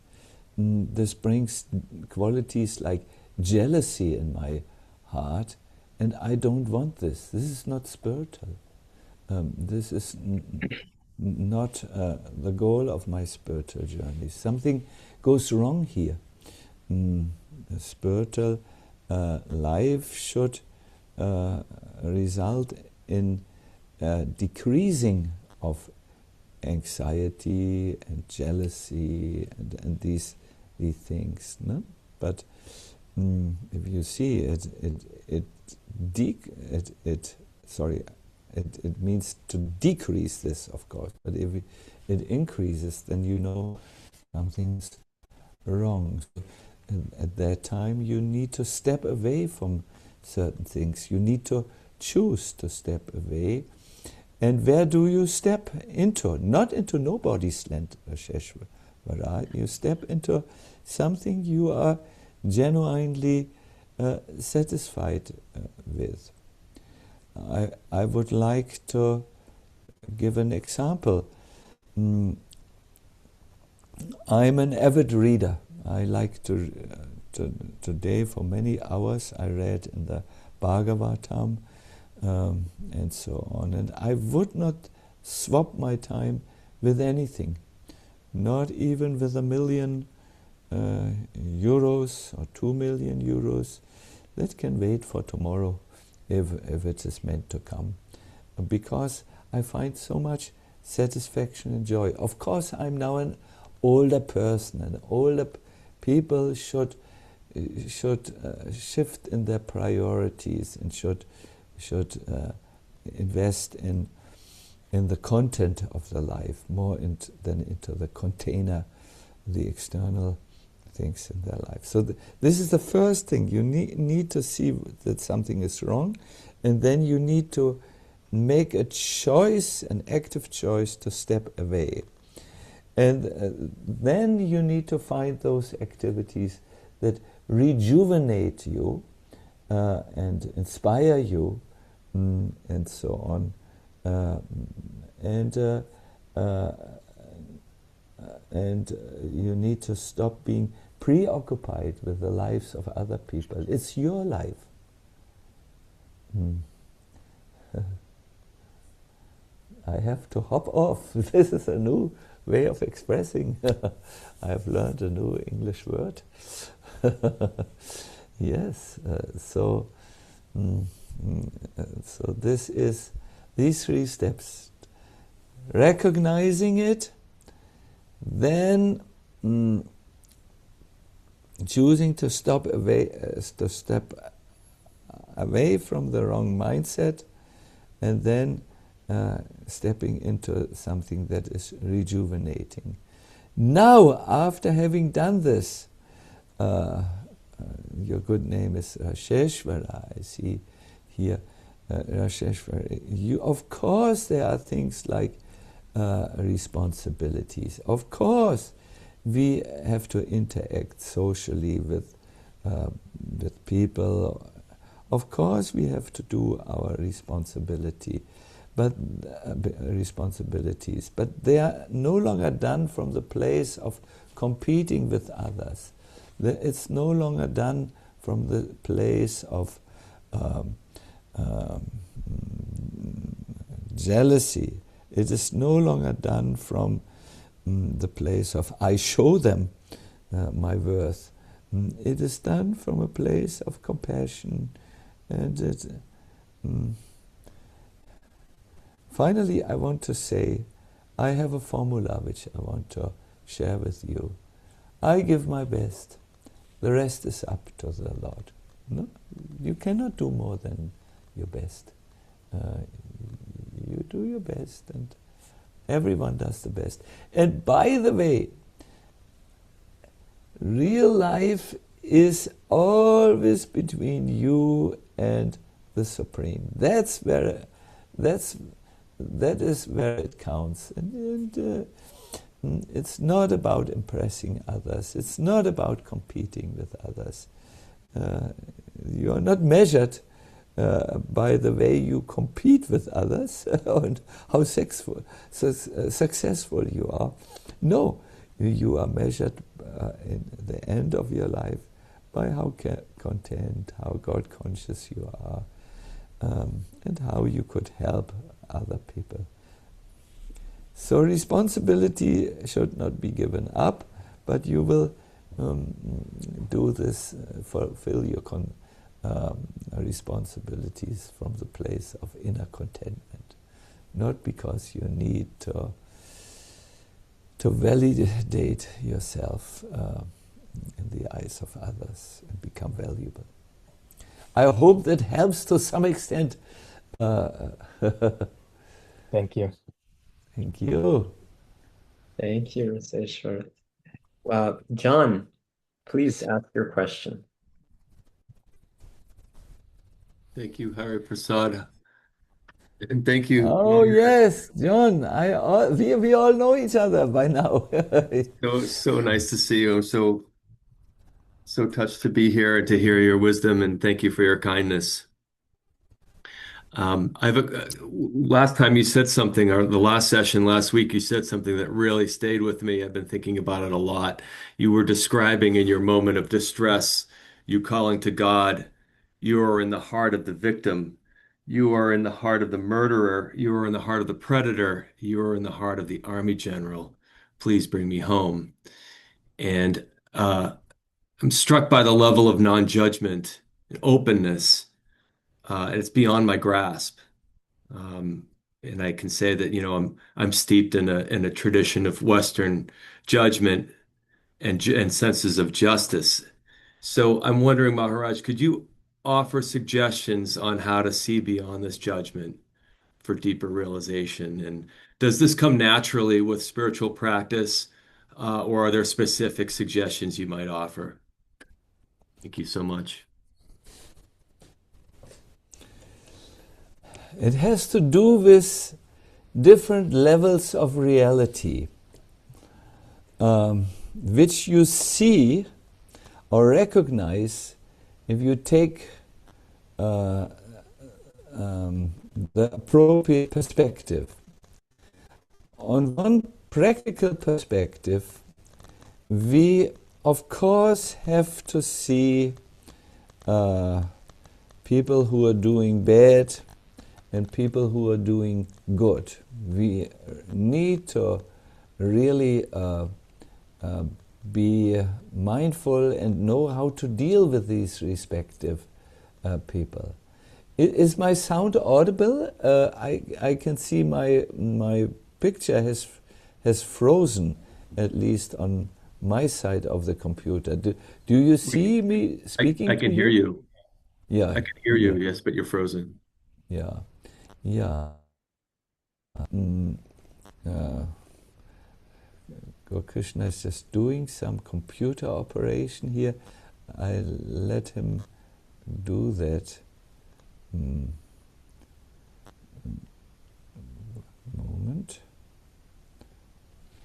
This brings qualities like jealousy in my heart, and I don't want this. This is not spiritual. This is not the goal of my spiritual journey. Something goes wrong here. The spiritual life should result in decreasing of anxiety and jealousy and these things. No? But if you see it means to decrease this, of course. But if it increases, then you know something's wrong. So at that time, you need to step away from certain things. You need to choose to step away. And where do you step into? Not into nobody's land, Sheshwara. You step into something you are genuinely satisfied with. I would like to give an example. I'm an avid reader. I like to today for many hours I read in the Bhagavatam and so on. And I would not swap my time with anything, not even with €1,000,000 or 2,000,000 euros. That can wait for tomorrow if it is meant to come, because I find so much satisfaction and joy. Of course, I'm now an older person, and older people should shift in their priorities and should invest in the content of the life more than into the container, the external things in their life. So this is the first thing. You need to see that something is wrong, and then you need to make a choice, an active choice to step away. And then you need to find those activities that rejuvenate you and inspire you, and so on. And you need to stop being preoccupied with the lives of other people. It's your life. I have to hop off. This is a new way of expressing. I have learned a new English word. Yes, so this is these 3 steps: recognizing it, then choosing to step away from the wrong mindset, and then stepping into something that is rejuvenating. Now, after having done this, your good name is Rasheshwara, I see here, Rasheshwara. Of course, there are things like responsibilities. Of course, we have to interact socially with people. Of course, we have to do our responsibilities, but they are no longer done from the place of competing with others. It's no longer done from the place of jealousy. It is no longer done from the place of I show them my worth. It is done from a place of compassion, and finally, I want to say, I have a formula which I want to share with you. I give my best. The rest is up to the Lord. No? You cannot do more than your best. You do your best, and everyone does the best. And by the way, real life is always between you and the Supreme. That is where it counts. And it's not about impressing others. It's not about competing with others. You are not measured by the way you compete with others and how successful you are. No, you are measured in the end of your life by how content, how God conscious you are, and how you could help other people. So responsibility should not be given up, but you will do this, fulfill your responsibilities from the place of inner contentment, not because you need to validate yourself in the eyes of others and become valuable. I hope that helps to some extent. Thank you. Thank you. Thank you, Raseshwar. John, please ask your question. Thank you, Hari Prasad. And thank you. Oh yes, John. We all know each other by now. So nice to see you. I'm so touched to be here and to hear your wisdom, and thank you for your kindness. Last time you said something, or the last session last week, you said something that really stayed with me. I've been thinking about it a lot. You were describing in your moment of distress, you calling to God, you are in the heart of the victim. You are in the heart of the murderer. You are in the heart of the predator. You are in the heart of the army general. Please bring me home. And I'm struck by the level of non-judgment and openness. And it's beyond my grasp. And I can say that, I'm steeped in a tradition of Western judgment and senses of justice. So I'm wondering, Maharaj, could you offer suggestions on how to see beyond this judgment? deeper realization. And does this come naturally with spiritual practice, or are there specific suggestions you might offer? Thank you so much. It has to do with different levels of reality, which you see or recognize if you take the appropriate perspective. On one practical perspective, we of course have to see people who are doing bad and people who are doing good. We need to really be mindful and know how to deal with these respective people. Is my sound audible? I can see my picture has frozen, at least on my side of the computer. Do you see me speaking? I can hear you. Yeah, I can hear you, yes, but you're frozen. yeah, yeah. Krishna is just doing some computer operation here. I let him do that. Moment.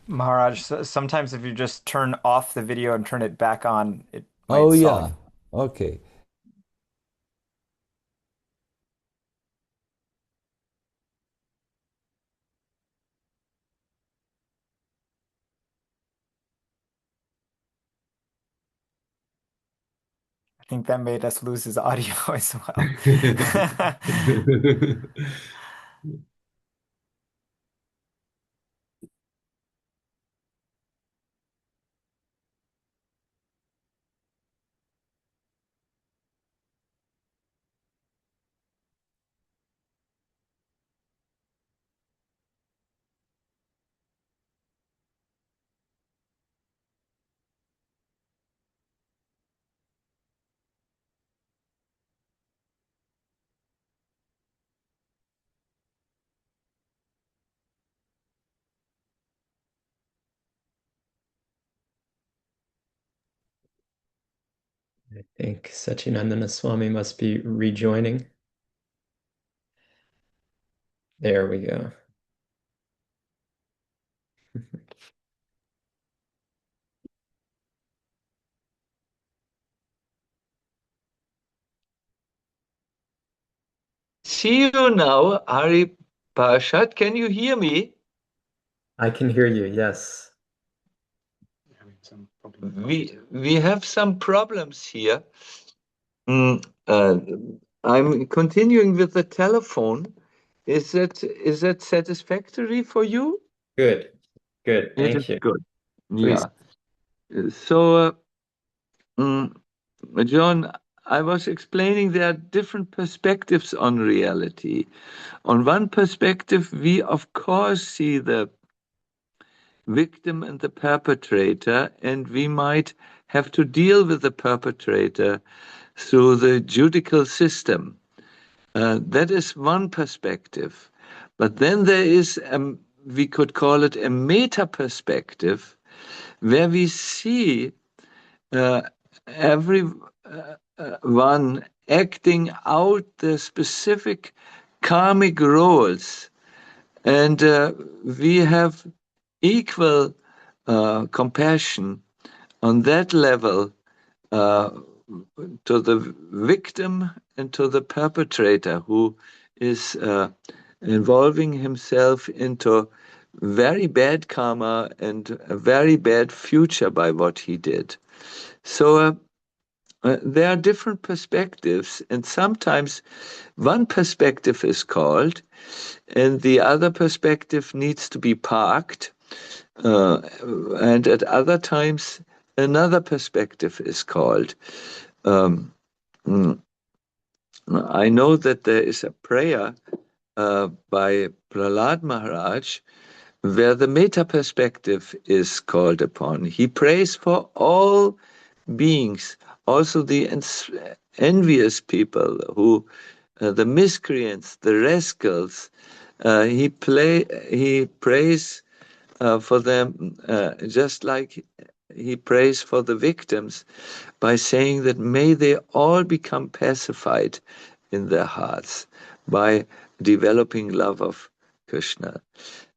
Maharaj, sometimes if you just turn off the video and turn it back on, it might Oh solve. yeah, okay. I think that made us lose his audio as well. I think Sacinandana Swami must be rejoining. There we go. See you now, Hari Parshad. Can you hear me? I can hear you, yes. We have some problems here. I'm continuing with the telephone. Is that satisfactory for you? Good, good, It is thank you. good. Please. Yeah. So, John, I was explaining there are different perspectives on reality. On one perspective, we of course see the victim and the perpetrator, and we might have to deal with the perpetrator through the judicial system. That is one perspective. But then there is, we could call it a meta perspective, where we see everyone acting out the specific karmic roles, and we have equal compassion on that level to the victim and to the perpetrator who is involving himself into very bad karma and a very bad future by what he did. So there are different perspectives, and sometimes one perspective is called, and the other perspective needs to be parked, and at other times another perspective is called. I know that there is a prayer by Prahlad Maharaj where the meta perspective is called upon. He prays for all beings, also the envious people, who, the miscreants, the rascals, He prays for them just like he prays for the victims by saying that may they all become pacified in their hearts by developing love of Krishna.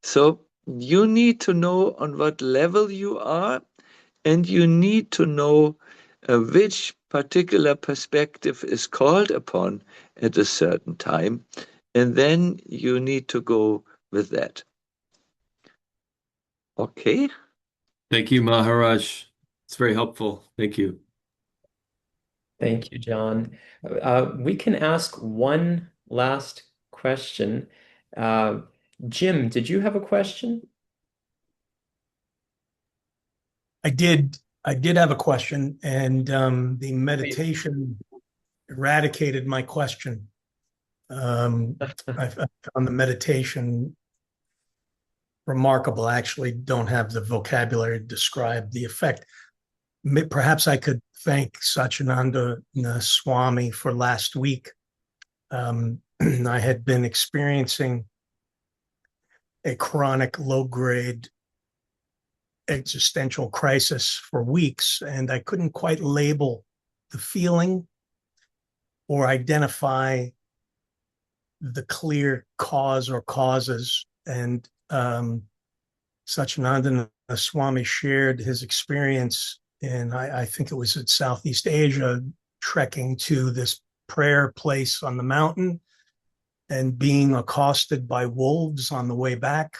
So you need to know on what level you are, and you need to know which particular perspective is called upon at a certain time, and then you need to go with that. Okay? Thank you, Maharaj. It's very helpful. Thank you. Thank you, John. We can ask one last question. Jim, did you have a question? I did have a question, and the meditation eradicated my question. I found the meditation remarkable. I actually don't have the vocabulary to describe the effect. Perhaps I could thank Sacinandana Swami for last week. I had been experiencing a chronic low-grade existential crisis for weeks, and I couldn't quite label the feeling or identify the clear cause or causes. And Sacinandana Swami shared his experience I think it was in Southeast Asia, trekking to this prayer place on the mountain and being accosted by wolves on the way back.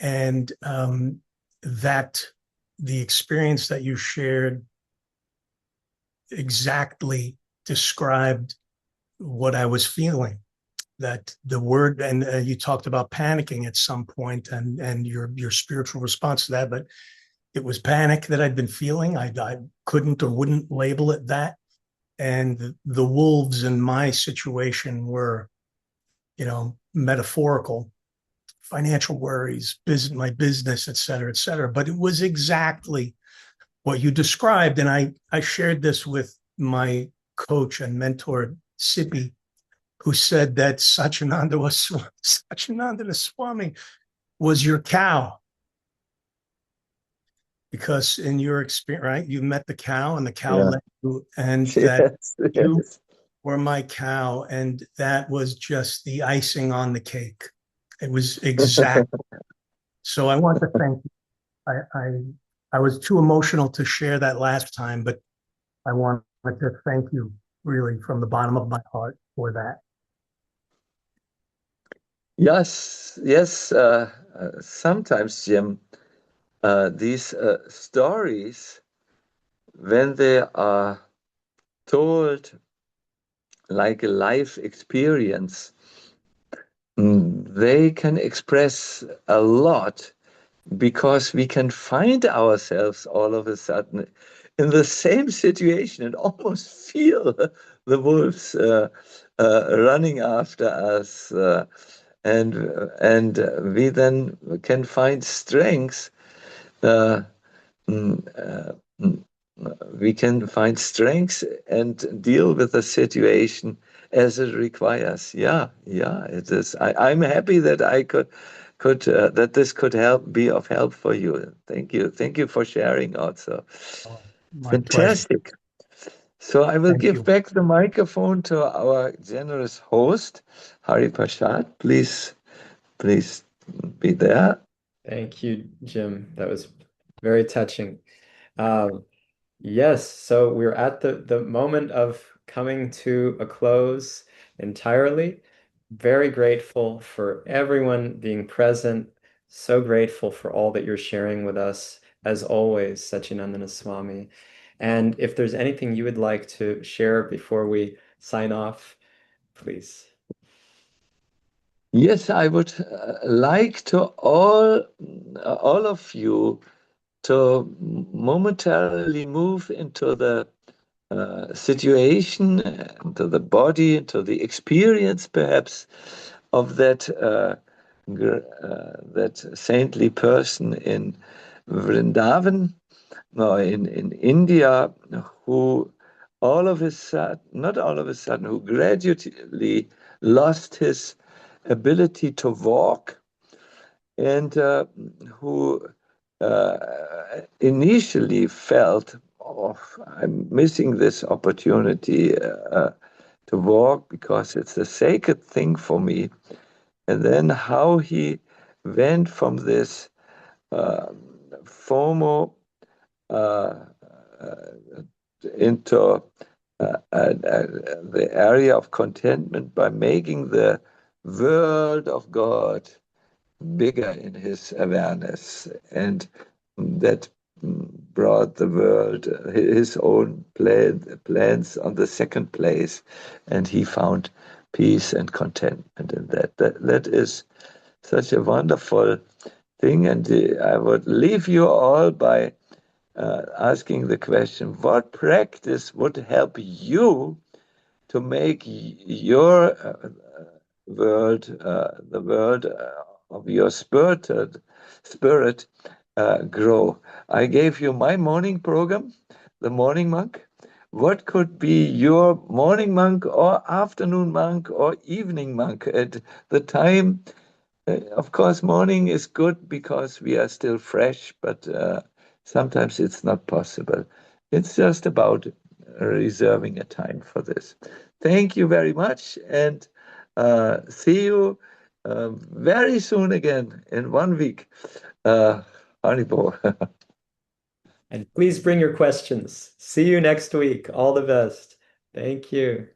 And that the experience that you shared exactly described what I was feeling. That the word, and you talked about panicking at some point, and your spiritual response to that, but it was panic that I'd been feeling. I couldn't or wouldn't label it that. And the wolves in my situation were, metaphorical, financial worries, my business, et cetera, et cetera. But it was exactly what you described. And I shared this with my coach and mentor, Sippy, who said that Sacinandana Swami was your cow. Because in your experience, right, you met the cow and the cow led you, and that you were my cow. And that was just the icing on the cake. It was exactly. So I want to thank you. I was too emotional to share that last time, but I wanted to thank you really from the bottom of my heart for that. Yes. Sometimes, Jim, these stories, when they are told like a life experience, they can express a lot, because we can find ourselves all of a sudden in the same situation and almost feel the wolves running after us. And we then can find strength. We can find strength and deal with the situation as it requires. Yeah, it is. I'm happy that I could that this could be of help for you. Thank you for sharing also. My Fantastic. pleasure. So I will Thank give you. back the microphone to our generous host, Hari Prasad. Please be there. Thank you, Jim. That was very touching. Yes, so we're at the moment of coming to a close entirely. Very grateful for everyone being present. So grateful for all that you're sharing with us, as always, Sachinandana Swami. And if there's anything you would like to share before we sign off, please. Yes, I would like to all of you to momentarily move into the situation, into the body, into the experience, perhaps, of that saintly person in Vrindavan, or in India, who all of a sudden, not all of a sudden, who gradually lost his ability to walk, and who initially felt, oh, I'm missing this opportunity to walk because it's a sacred thing for me. And then how he went from this FOMO into the area of contentment by making the world of God bigger in his awareness, and that brought the world, his own plans on the second place, and he found peace and contentment in that. That is such a wonderful thing, and I would leave you all by asking the question, what practice would help you to make your world, the world of your spirit grow? I gave you my morning program, the morning monk. What could be your morning monk or afternoon monk or evening monk at the time? Of course, morning is good because we are still fresh, but sometimes it's not possible. It's just about reserving a time for this. Thank you very much, and see you very soon again in 1 week. Haribo. And please bring your questions. See you next week. All the best. Thank you.